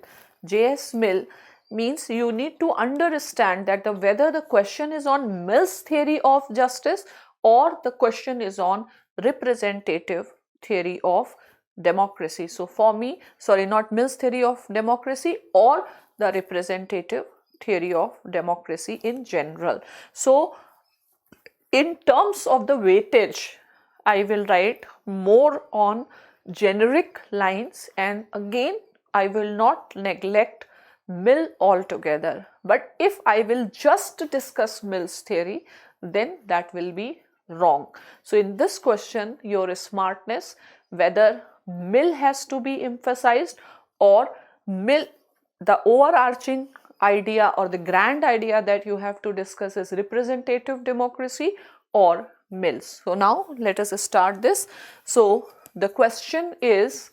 J.S. Mill, means you need to understand that whether the question is on Mill's theory of justice or the question is on representative theory of democracy. So for me, sorry, not Mill's theory of democracy or the representative theory of democracy in general. So in terms of the weightage, I will write more on generic lines, and again I will not neglect Mill altogether. But if I will just discuss Mill's theory, then that will be wrong. So in this question, your smartness, whether Mill has to be emphasized or Mill, the overarching idea or the grand idea that you have to discuss is representative democracy or Mill's. So now let us start this. So the question is,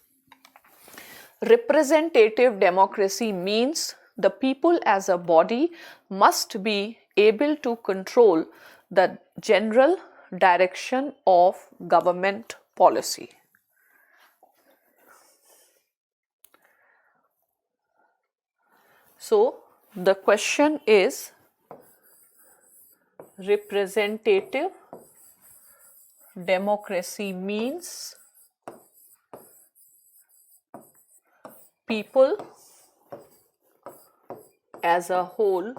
representative democracy means the people as a body must be able to control the general direction of government policy. So the question is, representative democracy means people as a whole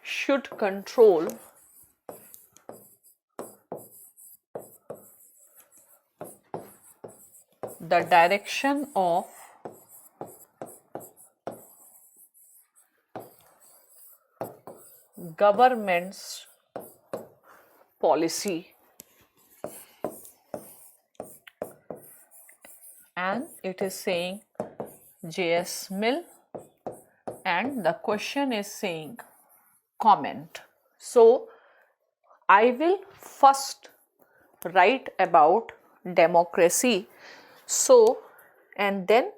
should control the direction of government's policy. And it is saying J.S. Mill, and the question is saying comment. So I will first write about democracy. So, and then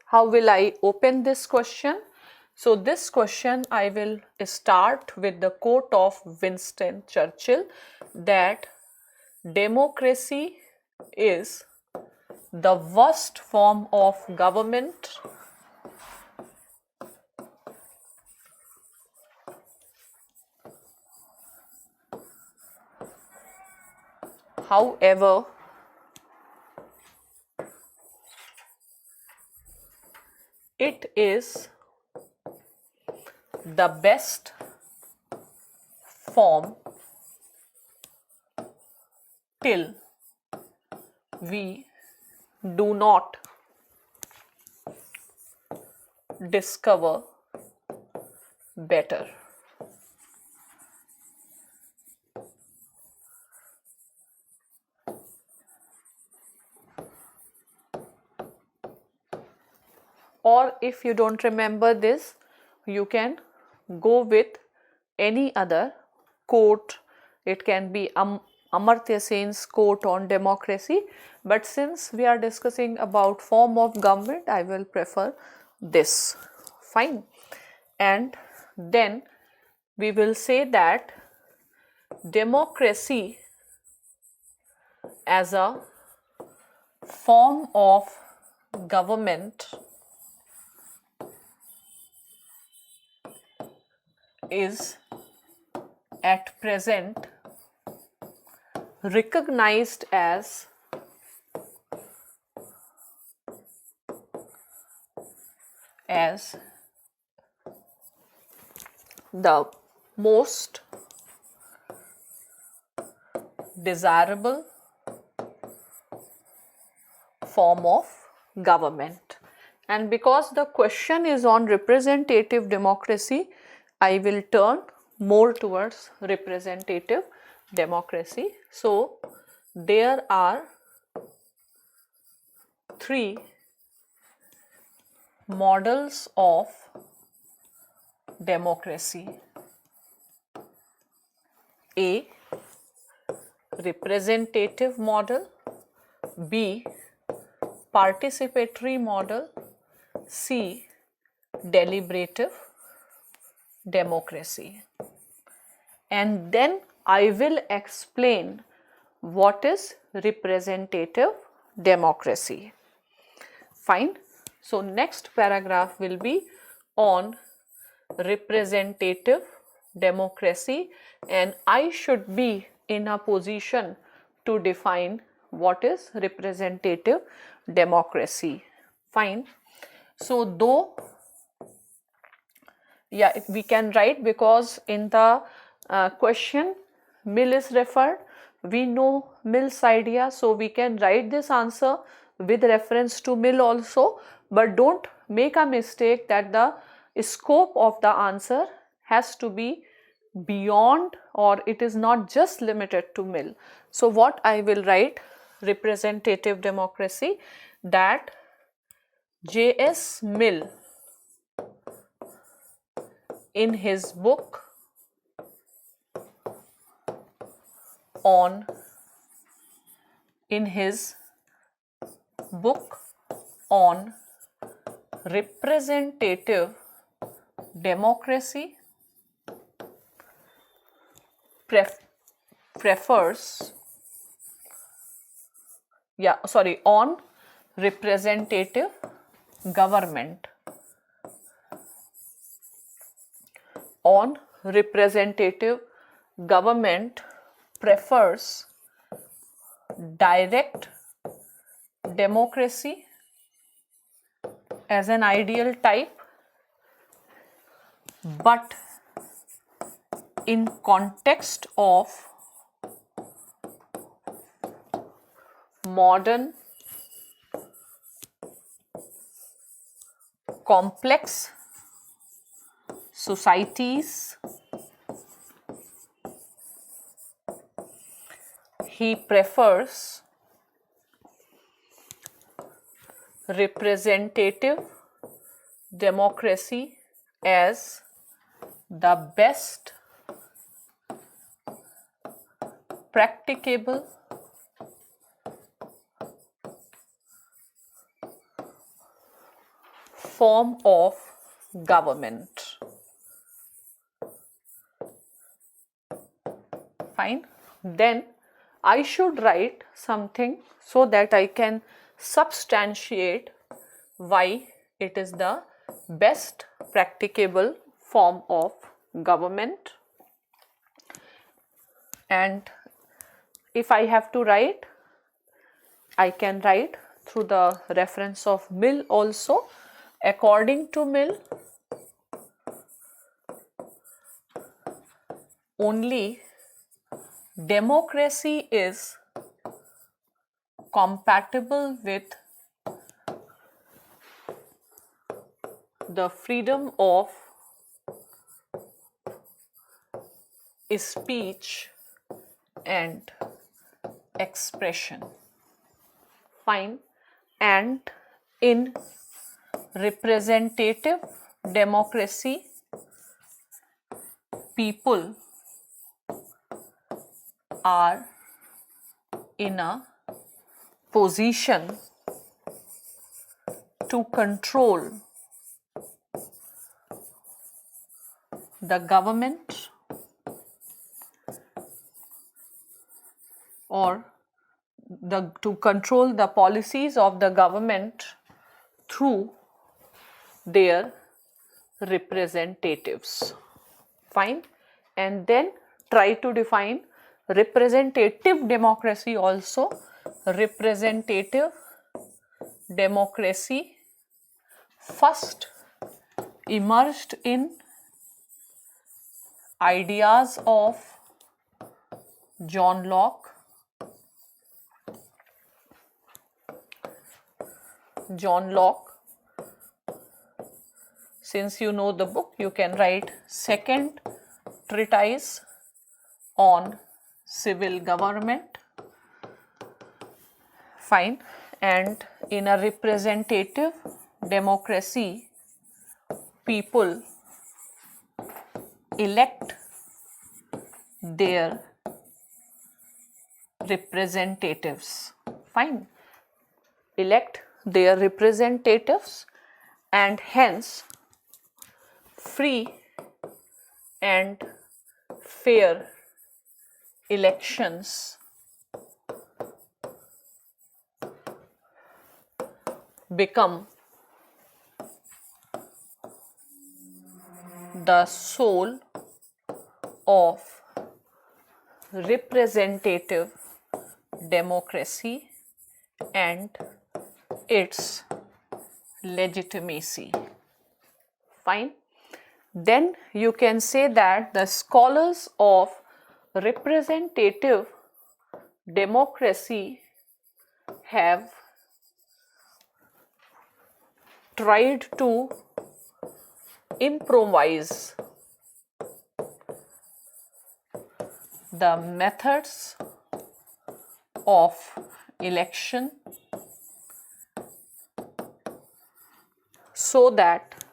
how will I open this question? So this question I will start with the quote of Winston Churchill that democracy is the worst form of government however it is the best form till we do not discover better. Or if you don't remember this, you can go with any other quote. It can be Amartya Sen's quote on democracy, but since we are discussing about form of government, I will prefer this. Fine. And then we will say that democracy as a form of government is at present recognized as the most desirable form of government. And because the question is on representative democracy, I will turn more towards representative democracy. So there are three models of democracy. A, representative model. B, participatory model. C, deliberative democracy. And then I will explain what is representative democracy. Fine. So next paragraph will be on representative democracy, and I should be in a position to define what is representative democracy. Fine. So though, yeah, we can write, because in the question Mill is referred, we know Mill's idea, so we can write this answer with reference to Mill also, but don't make a mistake that the scope of the answer has to be beyond, or it is not just limited to Mill. So what I will write, representative democracy, that J.S. Mill in his book on representative democracy on representative government. On representative government prefers direct democracy as an ideal type, but in context of modern complex societies, he prefers representative democracy as the best practicable form of government. Fine. Then I should write something so that I can substantiate why it is the best practicable form of government. And if I have to write, I can write through the reference of Mill also. According to Mill, only democracy is compatible with the freedom of speech and expression. Fine. And in representative democracy, people are in a position to control the government or to control the policies of the government through their representatives. Fine. And then try to define representative democracy also. Representative democracy first emerged in ideas of John Locke. John Locke, since you know the book, you can write second treatise on civil government. Fine. And in a representative democracy, people elect their representatives. Fine. Elect their representatives, and hence free and fair elections become the soul of representative democracy and its legitimacy. Fine. Then you can say that the scholars of representative democracy have tried to improvise the methods of election so that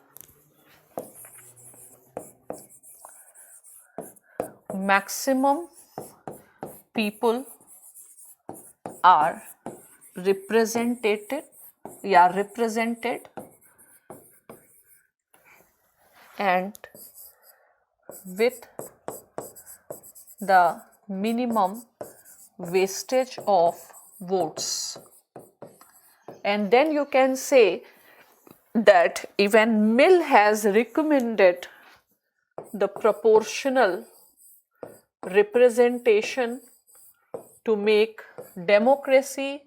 maximum people are represented and with the minimum wastage of votes. And then you can say that even Mill has recommended the proportional representation to make democracy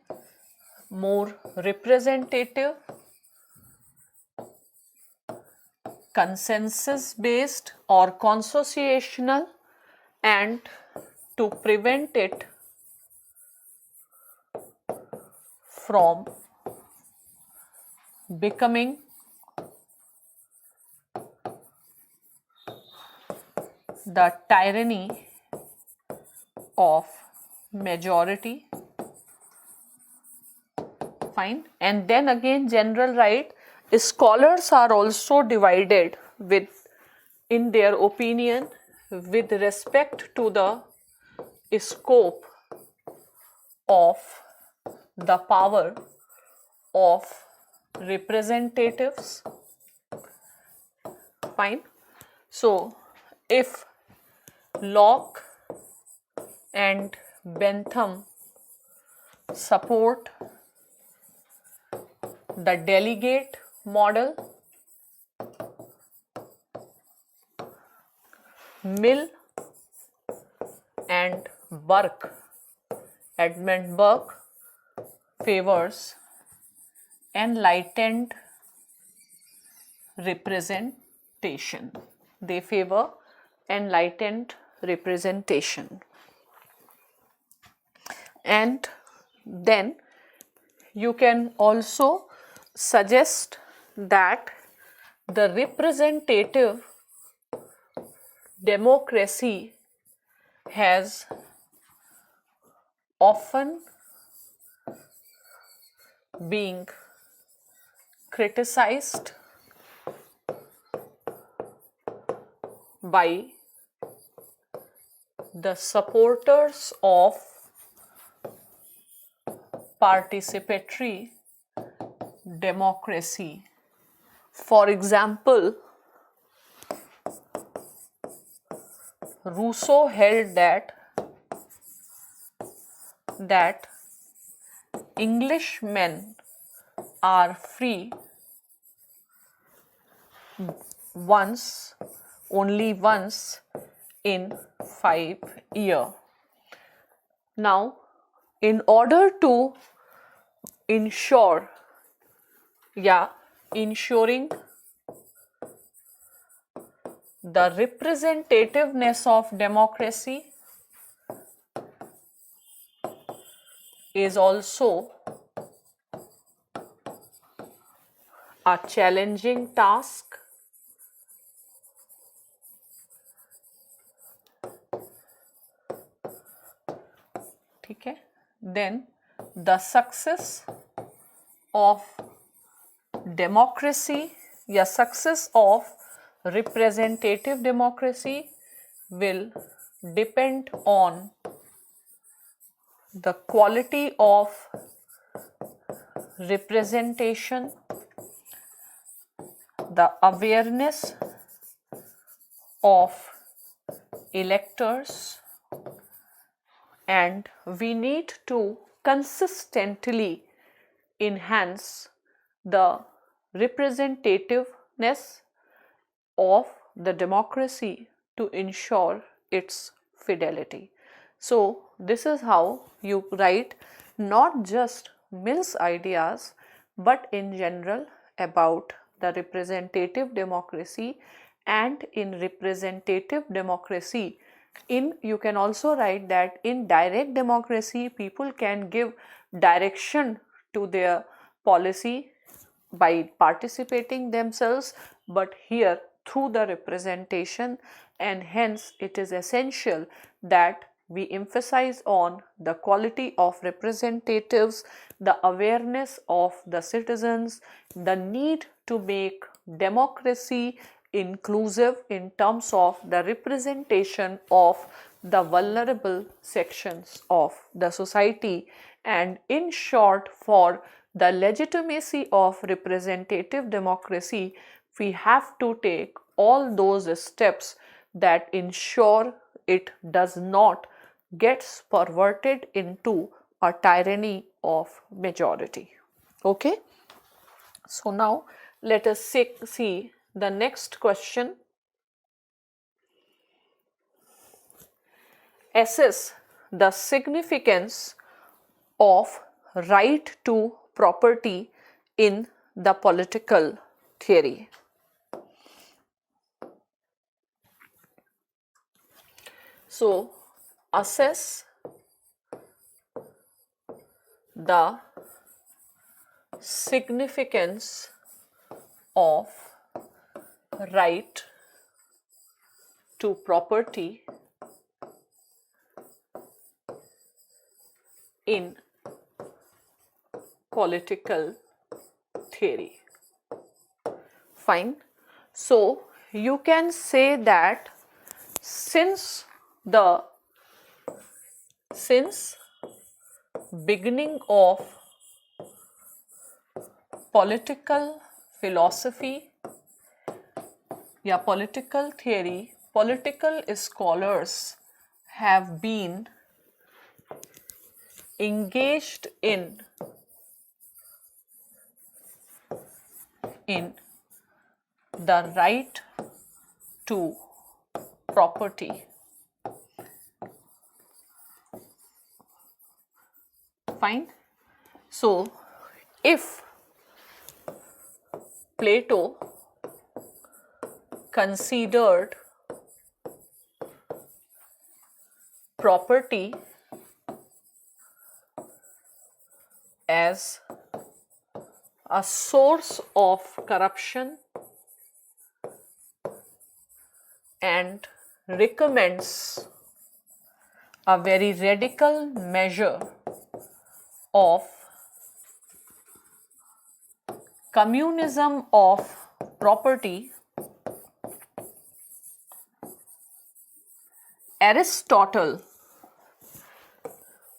more representative, consensus based or consociational, and to prevent it from becoming the tyranny of majority. Fine. And then again, general right, scholars are also divided in their opinion with respect to the scope of the power of representatives Fine. So if Locke and Bentham support the delegate model, Mill and Burke, Edmund Burke, favors enlightened representation. They favor enlightened representation. And then you can also suggest that the representative democracy has often been criticized by the supporters of participatory democracy. For example, Rousseau held that Englishmen are free only once in 5 years. Now, in order to ensuring the representativeness of democracy is also a challenging task. Okay. Then the success of democracy, success of representative democracy will depend on the quality of representation, the awareness of electors, and we need to consistently enhance the representativeness of the democracy to ensure its fidelity. So this is how you write not just Mill's ideas but in general about the representative democracy. And in representative democracy, you can also write that in direct democracy people can give direction to their policy by participating themselves, but here through the representation, and hence it is essential that we emphasize on the quality of representatives, the awareness of the citizens, the need to make democracy inclusive in terms of the representation of the vulnerable sections of the society, and in short, for the legitimacy of representative democracy, we have to take all those steps that ensure it does not get perverted into a tyranny of majority. Okay. So now let us see the next question. Assess the significance of right to property in the political theory. So, assess the significance of right to property in political theory. Fine. So, you can say that since beginning of political philosophy, या political theory, political scholars have been engaged in the right to property. Fine. So, if Plato considered property as a source of corruption and recommends a very radical measure of communism of property, Aristotle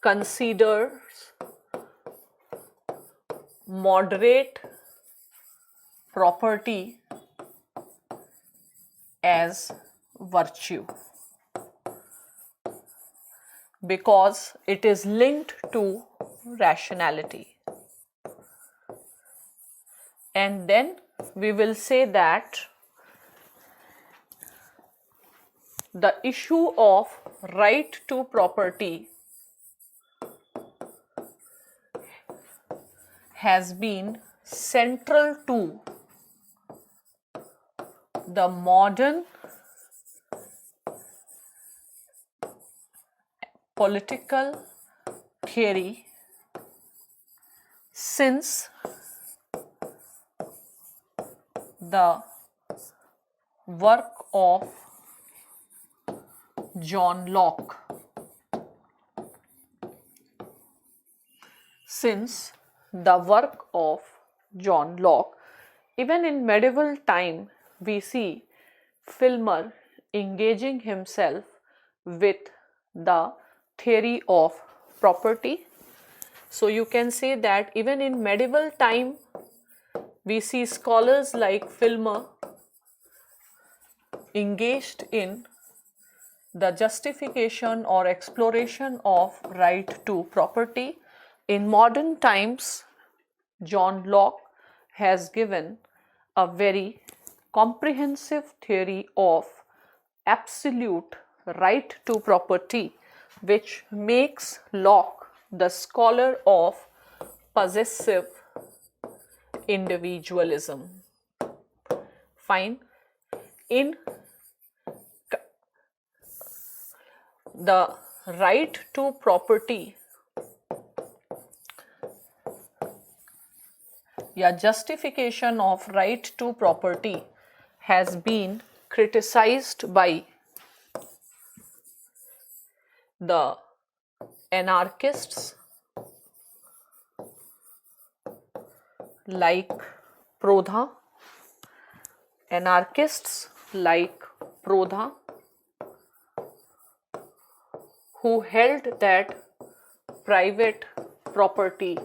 considers moderate property as virtue because it is linked to rationality. And then we will say that the issue of right to property has been central to the modern political theory since the work of John Locke. Since the work of John Locke, even in medieval time, we see Filmer engaging himself with the theory of property. So you can say that even in medieval time, we see scholars like Filmer engaged in the justification or exploration of right to property. In modern times, John Locke has given a very comprehensive theory of absolute right to property, which makes Locke the scholar of possessive individualism. Fine. In the right to property, justification of right to property has been criticized by the anarchists like Prodha, who held that private property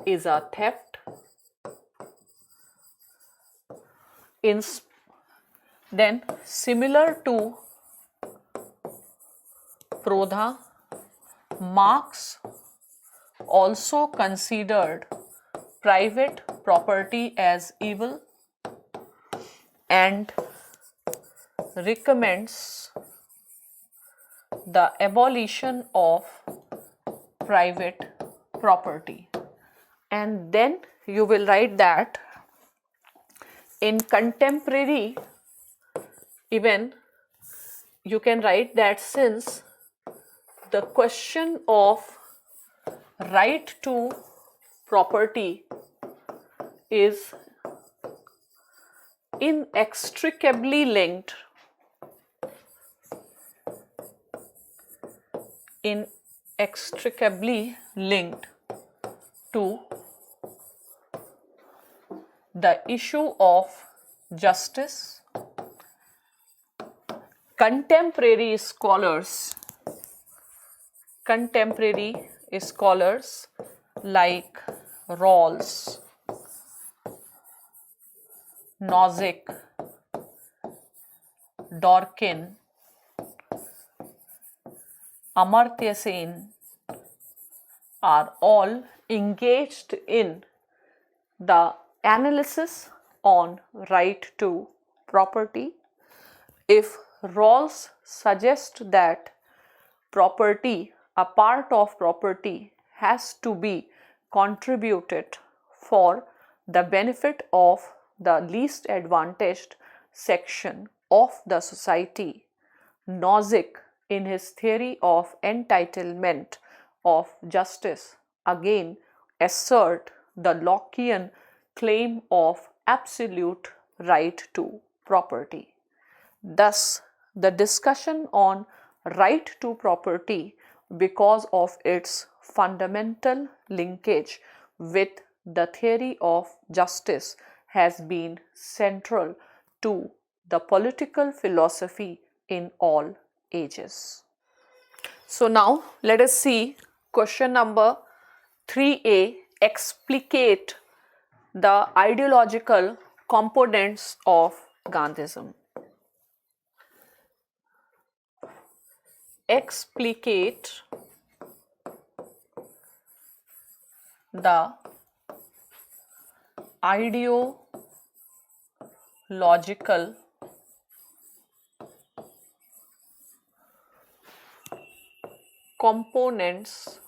is a theft. Then, similar to Prodha, Marx also considered private property as evil and recommends the abolition of private property. And then you will write that in contemporary, even you can write that since the question of right to property is inextricably linked to the issue of justice. Contemporary scholars like Rawls, Nozick, Dorkin, Amartya Sen are all engaged in the analysis on right to property. If Rawls suggests that property, a part of property, has to be contributed for the benefit of the least advantaged section of the society, Nozick, in his theory of entitlement of justice, again assert the Lockean claim of absolute right to property. Thus, the discussion on right to property, because of its fundamental linkage with the theory of justice, has been central to the political philosophy in all ages. So now let us see question number 3a. Explicate the ideological components of Gandhism. Explicate the ideological components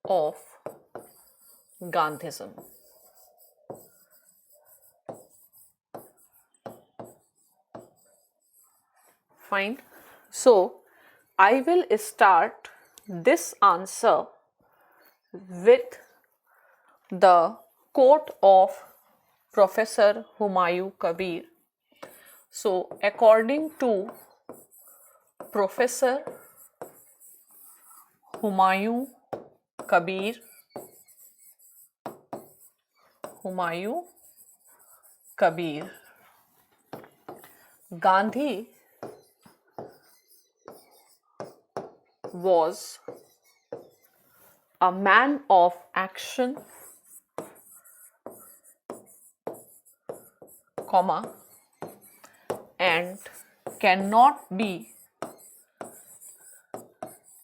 of Gandhism. Fine. So, I will start this answer with the quote of Professor Humayun Kabir. So, according to Professor Humayun Kabir, Gandhi was a man of action, and cannot be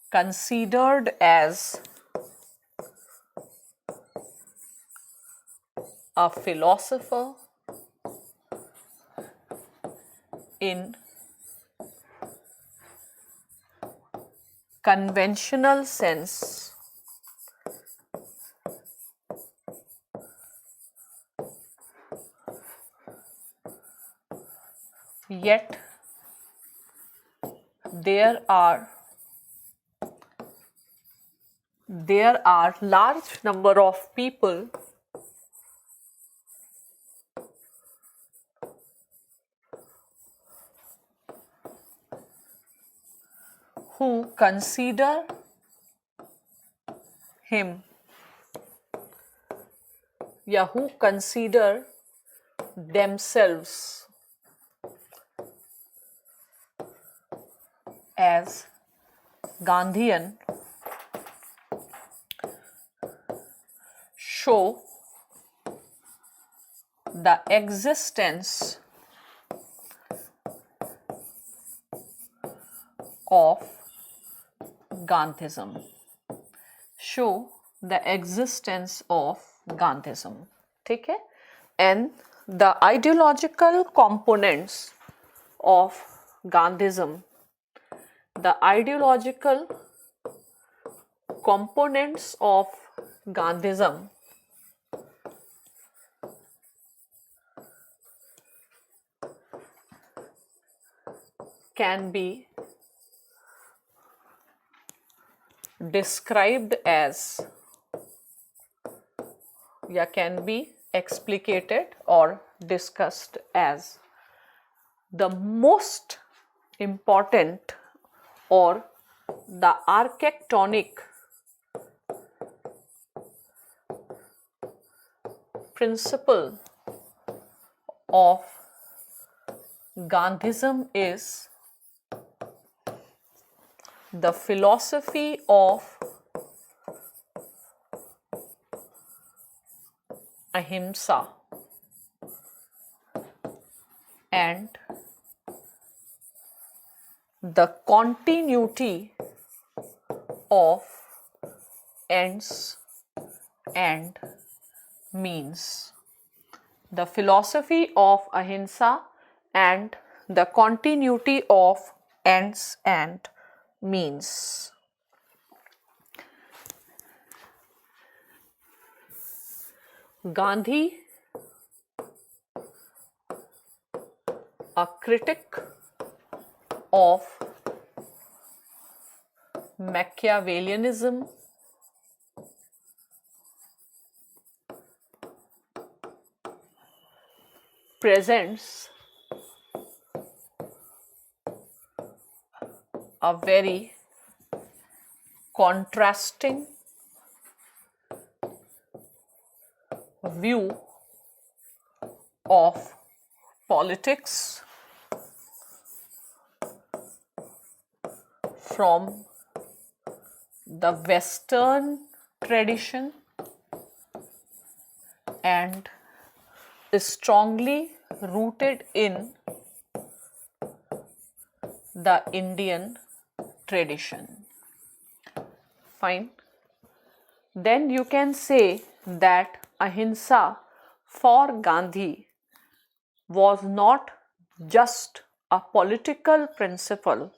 considered as a philosopher in conventional sense, yet there are large number of people who consider him, who consider themselves as Gandhian, show the existence of Gandhism. ठीक है? And the ideological components of Gandhism. The ideological components of Gandhism can be described as, can be explicated or discussed as the most important or the architectonic principle of Gandhism is the philosophy of ahimsa. and the continuity of ends and means. The philosophy of ahimsa and the continuity of ends and means. Gandhi, a critic of Machiavellianism, presents a very contrasting view of politics from the Western tradition and is strongly rooted in the Indian tradition. Fine. Then you can say that ahimsa for Gandhi was not just a political principle,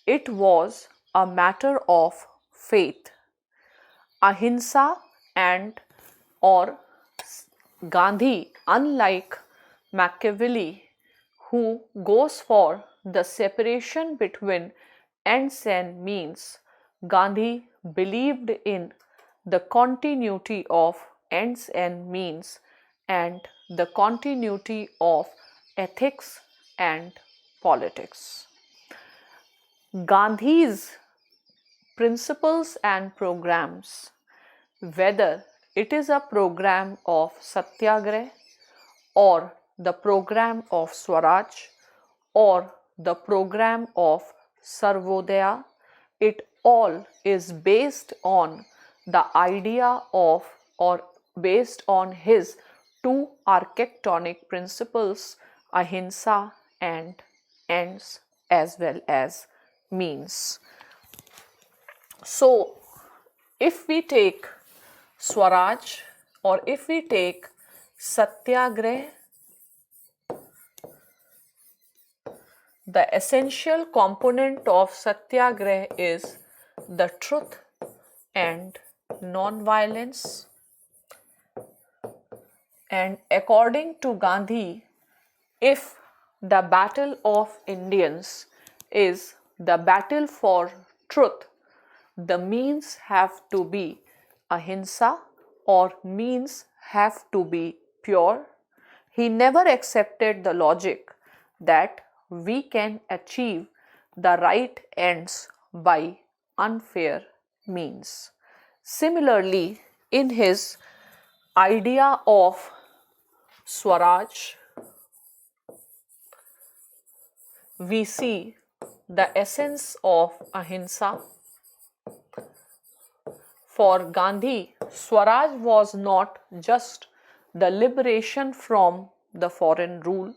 it was a matter of faith. Ahimsa and or Gandhi, unlike Machiavelli, who goes for the separation between ends and means, Gandhi believed in the continuity of ends and means and the continuity of ethics and politics. Gandhi's principles and programs, whether it is a program of Satyagrah or the program of Swaraj or the program of Sarvodaya, it all is based on the idea of or based on his two architectonic principles, ahimsa and ends as well as means. So, if we take Swaraj or if we take Satyagrah, the essential component of Satyagrah is the truth and non-violence. And according to Gandhi, if the battle of Indians is the battle for truth, the means have to be ahimsa or means have to be pure. He never accepted the logic that we can achieve the right ends by unfair means. Similarly, in his idea of Swaraj, we see the essence of ahimsa. For Gandhi, Swaraj was not just the liberation from the foreign rule,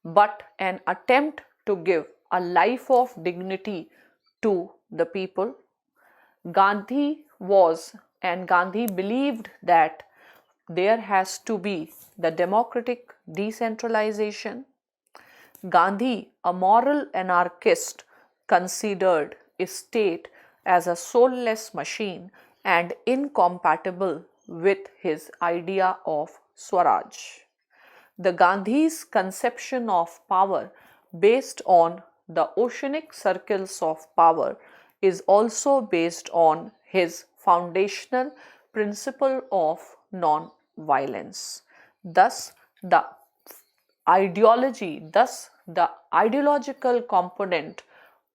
but an attempt to give a life of dignity to the people. Gandhi believed that there has to be the democratic decentralization. Gandhi, a moral anarchist, considered a state as a soulless machine and incompatible with his idea of Swaraj. The Gandhi's conception of power based on the oceanic circles of power is also based on his foundational principle of non-violence. Thus, the ideological component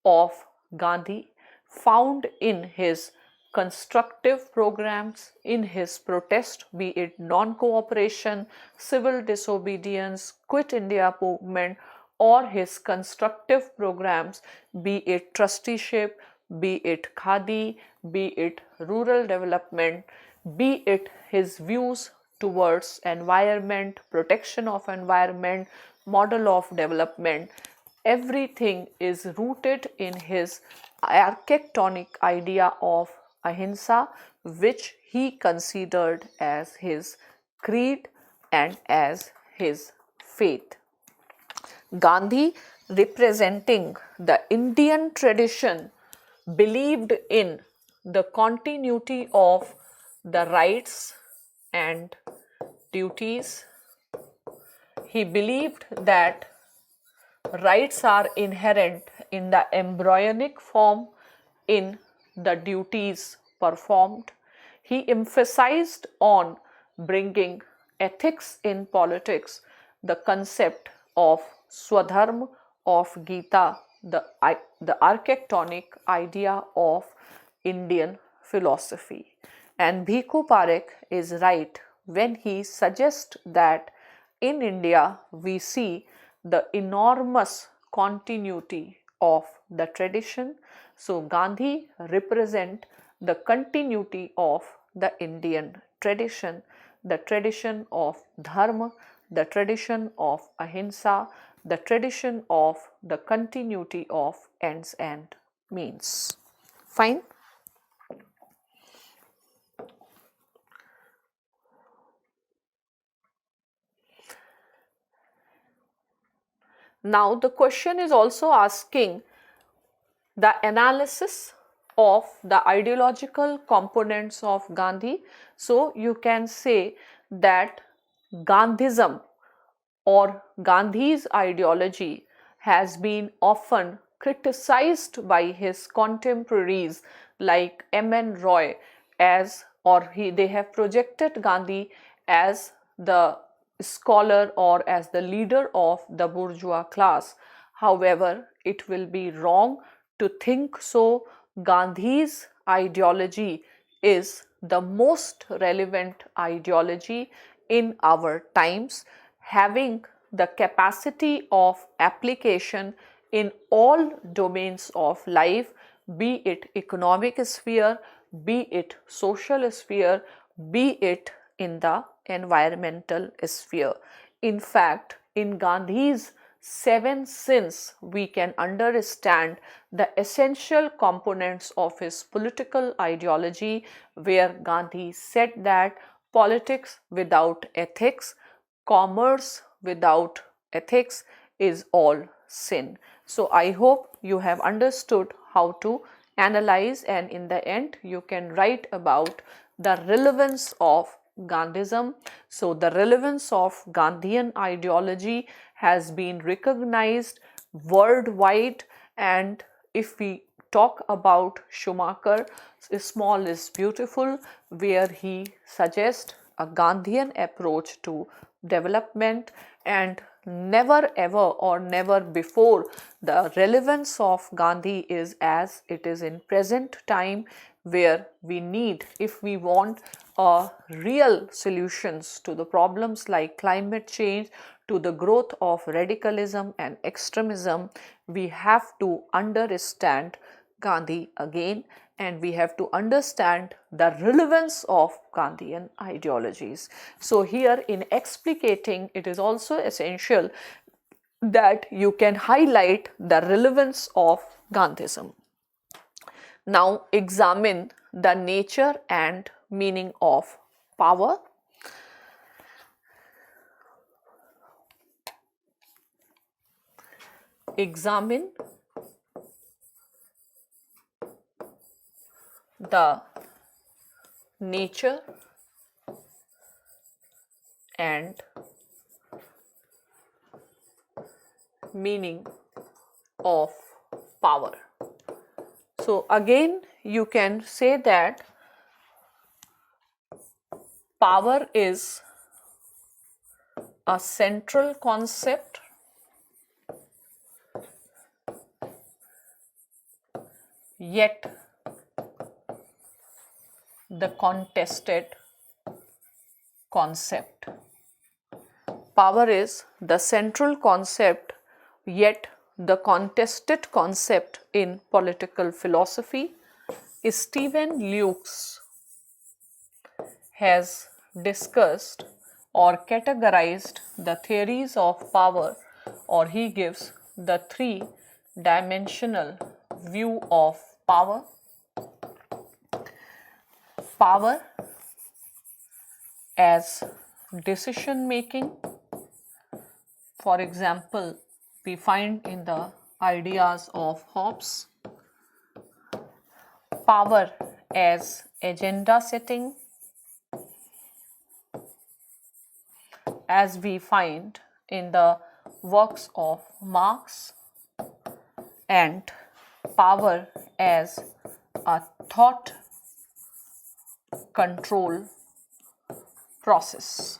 of Gandhi found in his constructive programs, in his protest, be it non-cooperation, civil disobedience, Quit India movement, or his constructive programs, be it trusteeship, be it khadi, be it rural development, be it his views towards environment, protection of environment, model of development, everything is rooted in his architectonic idea of ahimsa, which he considered as his creed and as his faith. Gandhi, representing the Indian tradition, believed in the continuity of the rights and duties. He believed that rights are inherent in the embryonic form in the duties performed. He emphasized on bringing ethics in politics, the concept of Swadharma of Gita, the architectonic idea of Indian philosophy. And Bhikhu Parekh is right when he suggests that in India we see the enormous continuity of the tradition. So Gandhi represent the continuity of the Indian tradition, the tradition of Dharma, the tradition of ahimsa, the tradition of the continuity of ends and means. Fine. Now the question is also asking the analysis of the ideological components of Gandhi. So you can say that Gandhism or Gandhi's ideology has been often criticized by his contemporaries like M.N. Roy as, or they have projected Gandhi as the scholar or as the leader of the bourgeois class. However, it will be wrong to think so. Gandhi's ideology is the most relevant ideology in our times, having the capacity of application in all domains of life, be it economic sphere, be it social sphere, be it in the environmental sphere. In fact, in Gandhi's 7 sins, we can understand the essential components of his political ideology, where Gandhi said that politics without ethics, commerce without ethics is all sin. So I hope you have understood how to analyze, and in the end you can write about the relevance of Gandhism. So the relevance of Gandhian ideology has been recognized worldwide, and if we talk about Schumacher, Small is Beautiful, where he suggests a Gandhian approach to development, and never ever or never before the relevance of Gandhi is as it is in present time, where we need, if we want real solutions to the problems like climate change, to the growth of radicalism and extremism, we have to understand Gandhi again, and we have to understand the relevance of Gandhian ideologies. So here in explicating, it is also essential that you can highlight the relevance of Gandhism. Now examine the nature and meaning of power. Examine the nature and meaning of power. So again you can say that power is a central concept yet the contested concept. Power is the central concept yet the contested concept in political philosophy. Stephen Lukes has discussed or categorized the theories of power or he gives the three-dimensional view of power. Power as decision making. For example, we find in the ideas of Hobbes, power as agenda setting, as we find in the works of Marx, and power as a thought control process,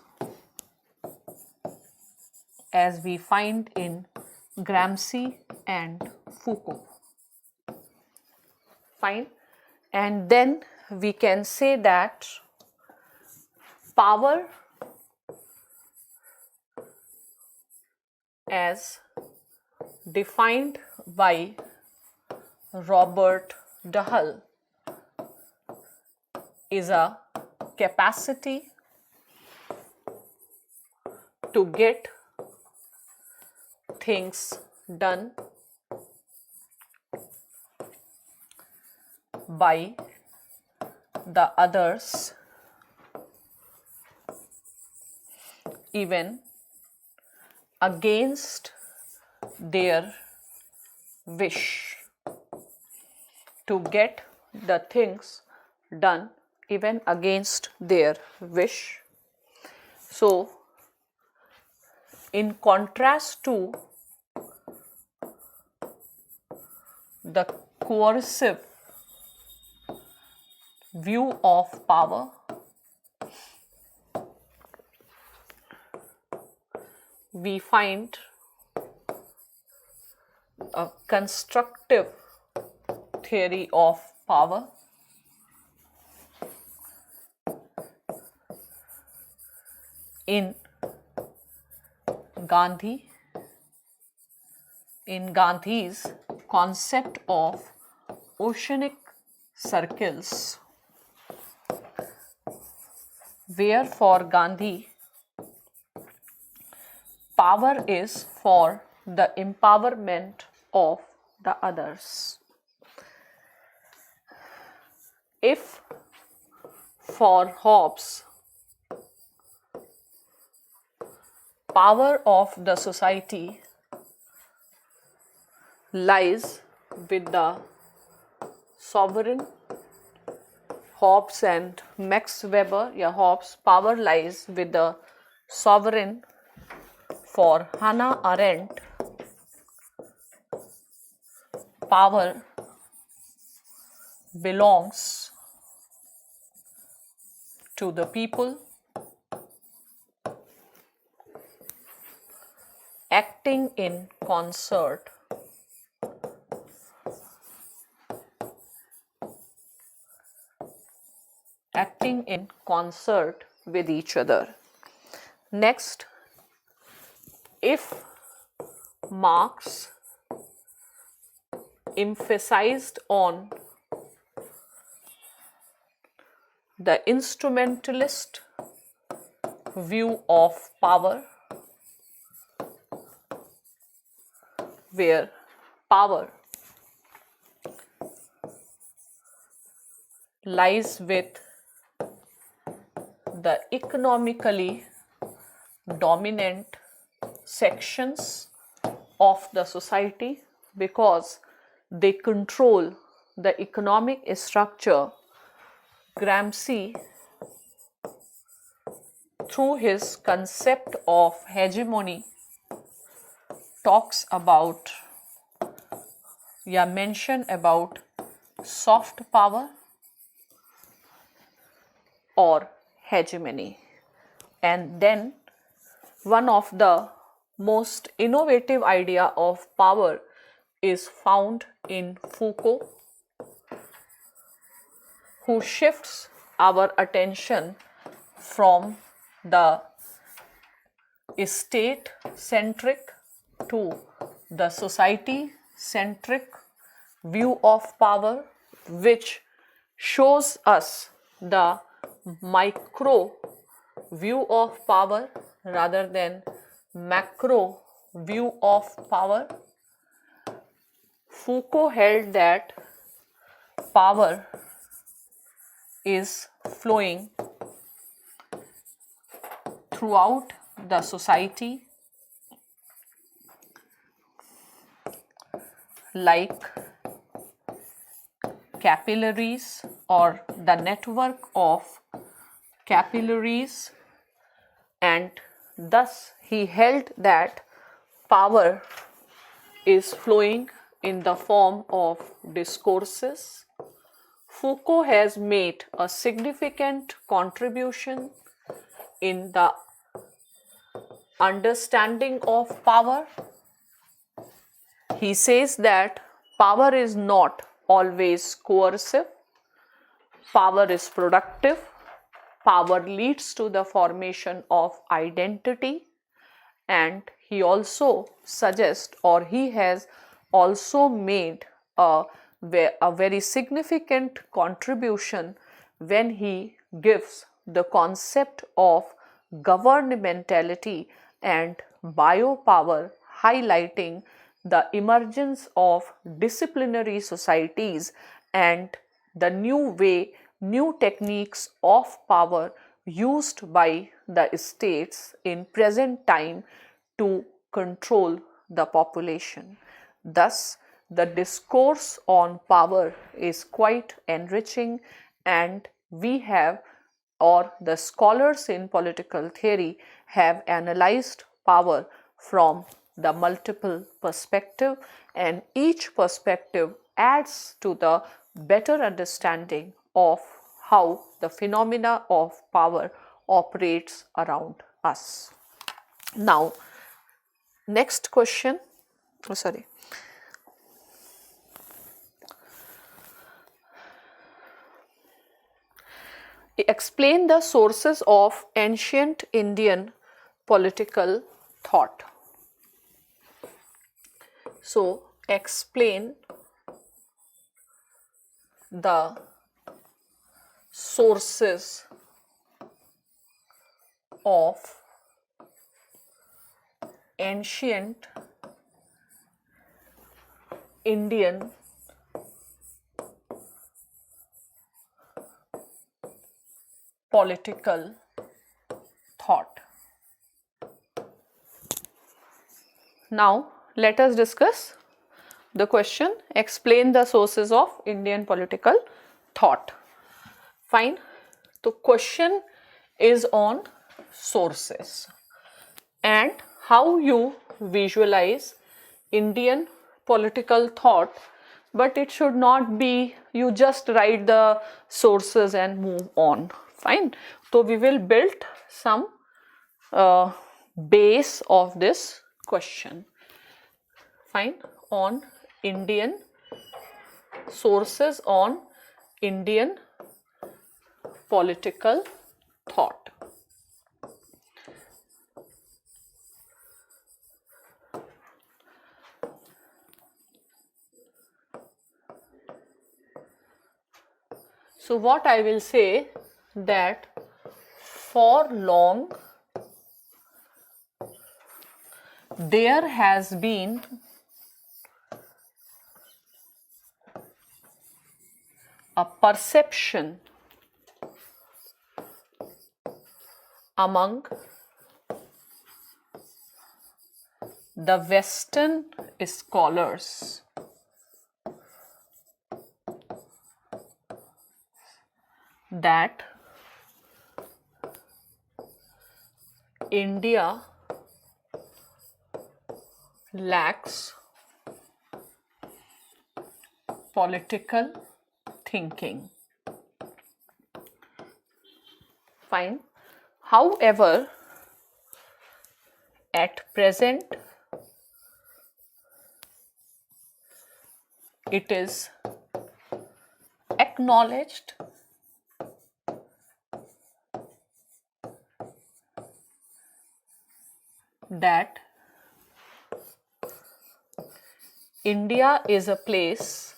as we find in Gramsci and Foucault. Fine. And then we can say that power as defined by Robert Dahl is a capacity to get things done by the others, even against their wish, to get the things done even against their wish. So, in contrast to the coercive view of power, we find a constructive theory of power in Gandhi, in Gandhi's concept of oceanic circles, where for Gandhi power is for the empowerment of the others. If for Hobbes power of the society lies with the sovereign, Hobbes and Max Weber, Hobbes, power lies with the sovereign. For Hannah Arendt, power belongs to the people acting in concert with each other. Next, if Marx emphasized on the instrumentalist view of power, where power lies with the economically dominant sections of the society because they control the economic structure, Gramsci, through his concept of hegemony, talks about, mention about soft power or hegemony. And then one of the most innovative idea of power is found in Foucault, who shifts our attention from the state-centric to the society-centric view of power, which shows us the micro view of power rather than macro view of power. Foucault held that power is flowing throughout the society like capillaries or the network of capillaries, and thus he held that power is flowing in the form of discourses. Foucault has made a significant contribution in the understanding of power. He says that power is not always coercive, power is productive, power leads to the formation of identity, and he also suggests, or he has also made a very significant contribution when he gives the concept of governmentality and biopower, highlighting the emergence of disciplinary societies and the new techniques of power used by the states in present time to control the population. Thus, the discourse on power is quite enriching, and we have, or the scholars in political theory have analyzed power from the multiple perspective, and each perspective adds to the better understanding of how the phenomena of power operates around us. Now, next question. Explain the sources of ancient Indian political thought. So, explain the sources of ancient Indian political thought. Now, let us discuss the question, explain the sources of Indian political thought. Fine. The question is on sources and how you visualize Indian political thought, but it should not be you just write the sources and move on. Fine. So we will build some base of this question. Fine. On Indian sources on Indian political thought. So what I will say that for long there has been a perception among the Western scholars that India lacks political thinking. Fine. However, at present it is acknowledged that India is a place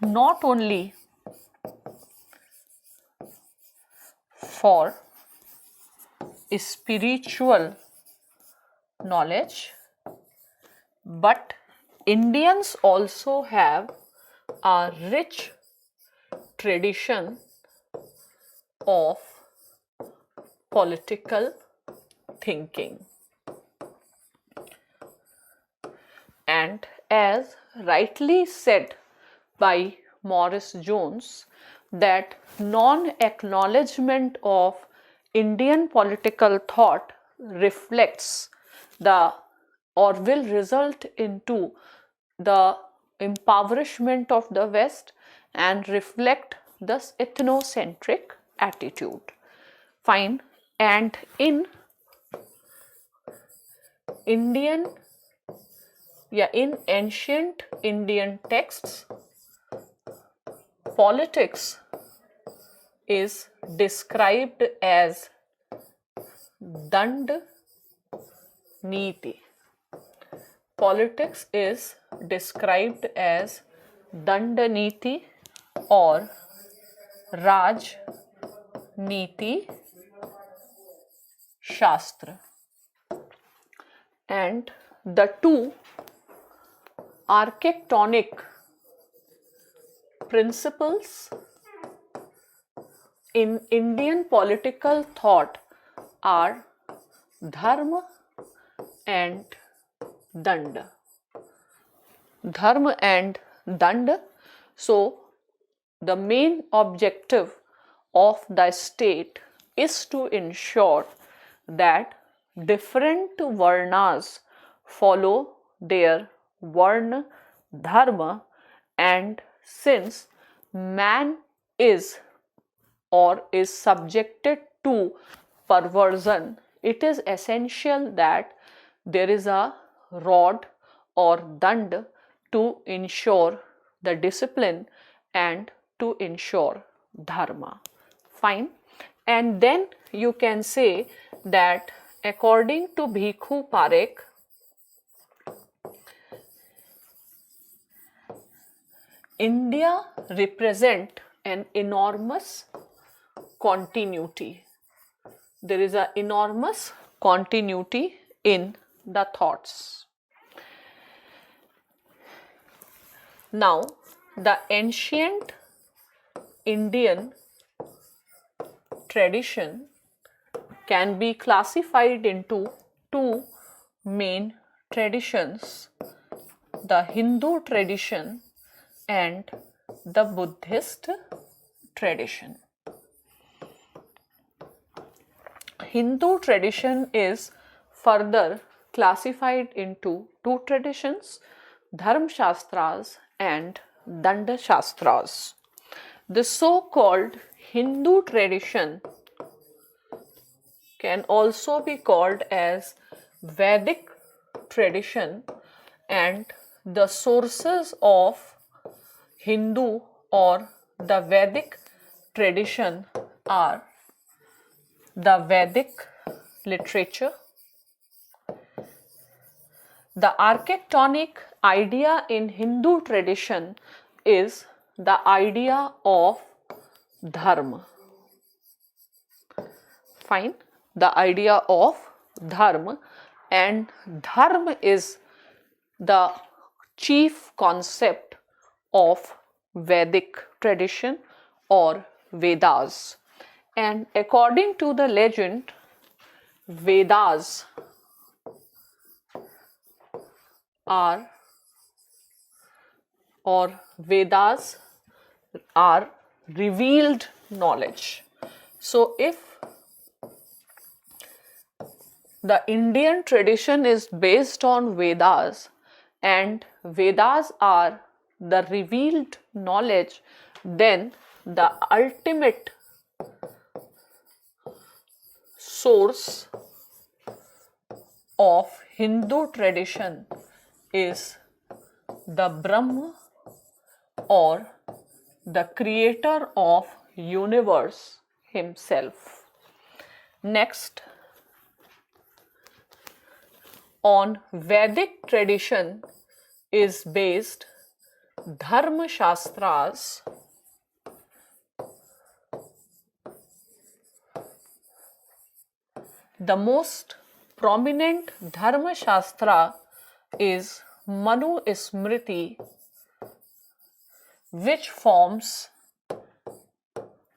not only for spiritual knowledge, but Indians also have a rich tradition of political thinking. And as rightly said by Morris Jones, that non-acknowledgement of Indian political thought reflects the or will result into the impoverishment of the West and reflect this ethnocentric attitude. Fine. And in ancient Indian texts, politics is described as Dand Niti. Politics is described as Dand Niti or Raj Niti Shastra. And the two architectonic principles in Indian political thought are Dharma and Danda. Dharma and Danda. So, the main objective of the state is to ensure that different varnas follow their varna dharma, and since man is subjected to perversion, it is essential that there is a rod or dand to ensure the discipline and to ensure dharma. Fine. And then you can say that according to Bhikhu Parekh, India represents an enormous continuity. There is an enormous continuity in the thoughts. Now, the ancient Indian tradition can be classified into two main traditions, the Hindu tradition and the Buddhist tradition. Hindu tradition is further classified into two traditions, Dharma Sastras and Danda Shastras. The so-called Hindu tradition can also be called as Vedic tradition, and the sources of Hindu or the Vedic tradition are the Vedic literature. The architectonic idea in Hindu tradition is the idea of dharma. Fine. The idea of dharma, and dharma is the chief concept of Vedic tradition or Vedas. And according to the legend, Vedas are revealed knowledge. So if the Indian tradition is based on Vedas and Vedas are the revealed knowledge, then the ultimate source of Hindu tradition is the Brahma or the creator of universe himself. Next, on Vedic tradition is based Dharma Shastras The most prominent Dharma Shastra is Manu Smriti, which forms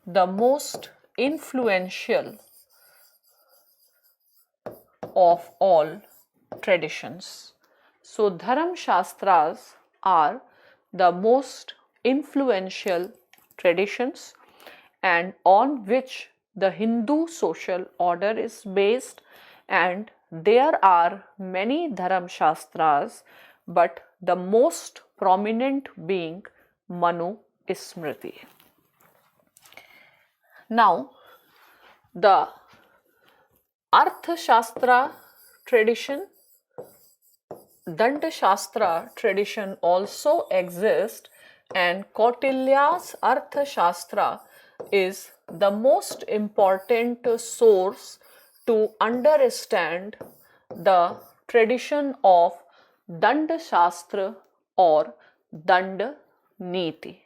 the most influential of all traditions. So, Dharma Shastras are the most influential traditions and on which the Hindu social order is based, and there are many Dharma Shastras, but the most prominent being Manu Smriti. Now, the Artha Shastra tradition, Danda Shastra tradition also exists, and Kautilya's Artha Shastra is the most important source to understand the tradition of Danda Shastra or Danda Niti.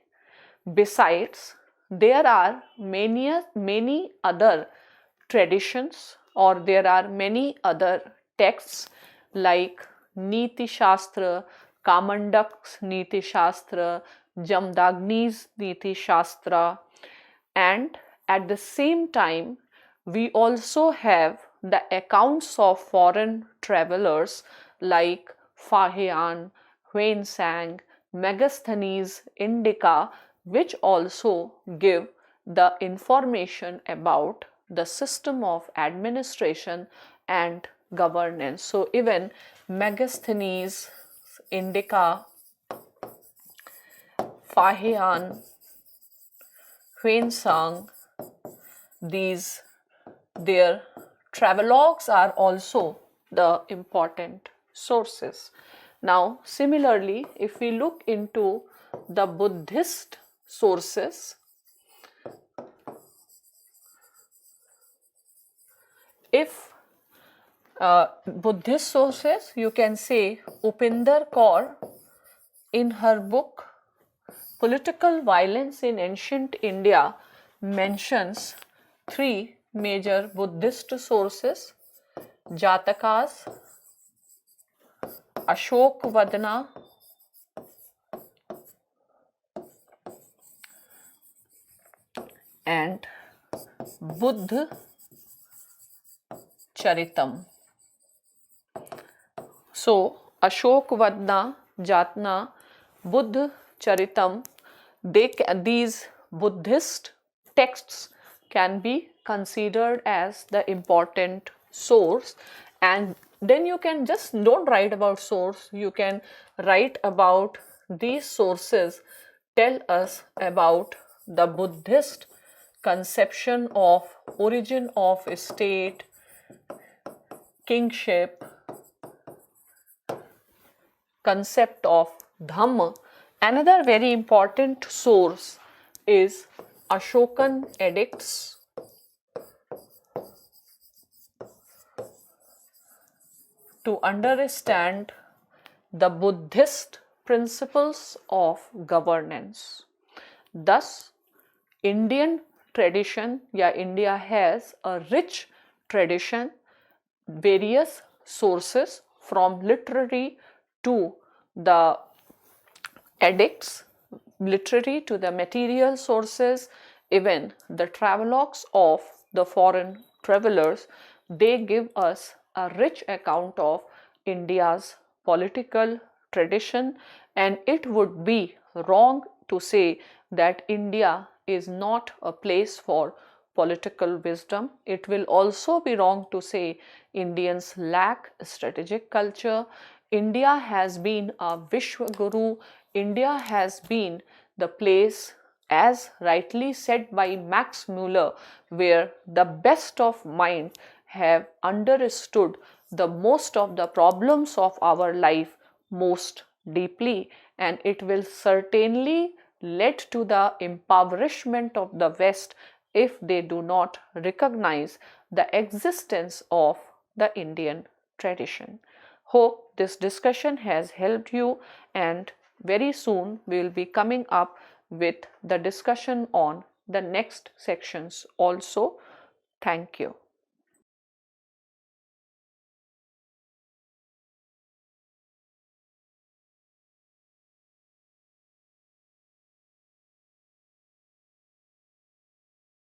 Besides, there are many other traditions, or there are many other texts like Niti Shastra, Kamandak's Niti Shastra, Jamdagni's Niti Shastra, and at the same time we also have the accounts of foreign travelers like Fahian, Huensang, Megasthenes Indica, which also give the information about the system of administration and governance. So even Megasthenes Indica, Fahian, Huensang, their travelogues are also the important sources. Now, similarly, if we look into the Buddhist sources, if Buddhist sources, you can say Upinder Kaur in her book Political Violence in Ancient India mentions three major Buddhist sources: Jatakas, Ashok Vadana, and Buddha Charitam. So, Ashok Vadna, Jatna, Buddha Charitam, these Buddhist texts can be considered as the important source, and then you can just don't write about source, you can write about these sources tell us about the Buddhist conception of origin of state, kingship, concept of Dhamma. Another very important source is Ashokan edicts, to understand the Buddhist principles of governance. Thus, Indian tradition, India has a rich tradition, various sources from literary to the edicts, literary to the material sources, even the travelogues of the foreign travelers, they give us a rich account of India's political tradition, and it would be wrong to say that India is not a place for political wisdom. It will also be wrong to say Indians lack strategic culture. India has been a Vishwa Guru. India has been the place, as rightly said by Max Muller, where the best of mind have understood the most of the problems of our life most deeply, and it will certainly lead to the impoverishment of the West if they do not recognize the existence of the Indian tradition. Hope this discussion has helped you, and very soon we will be coming up with the discussion on the next sections also. Thank you.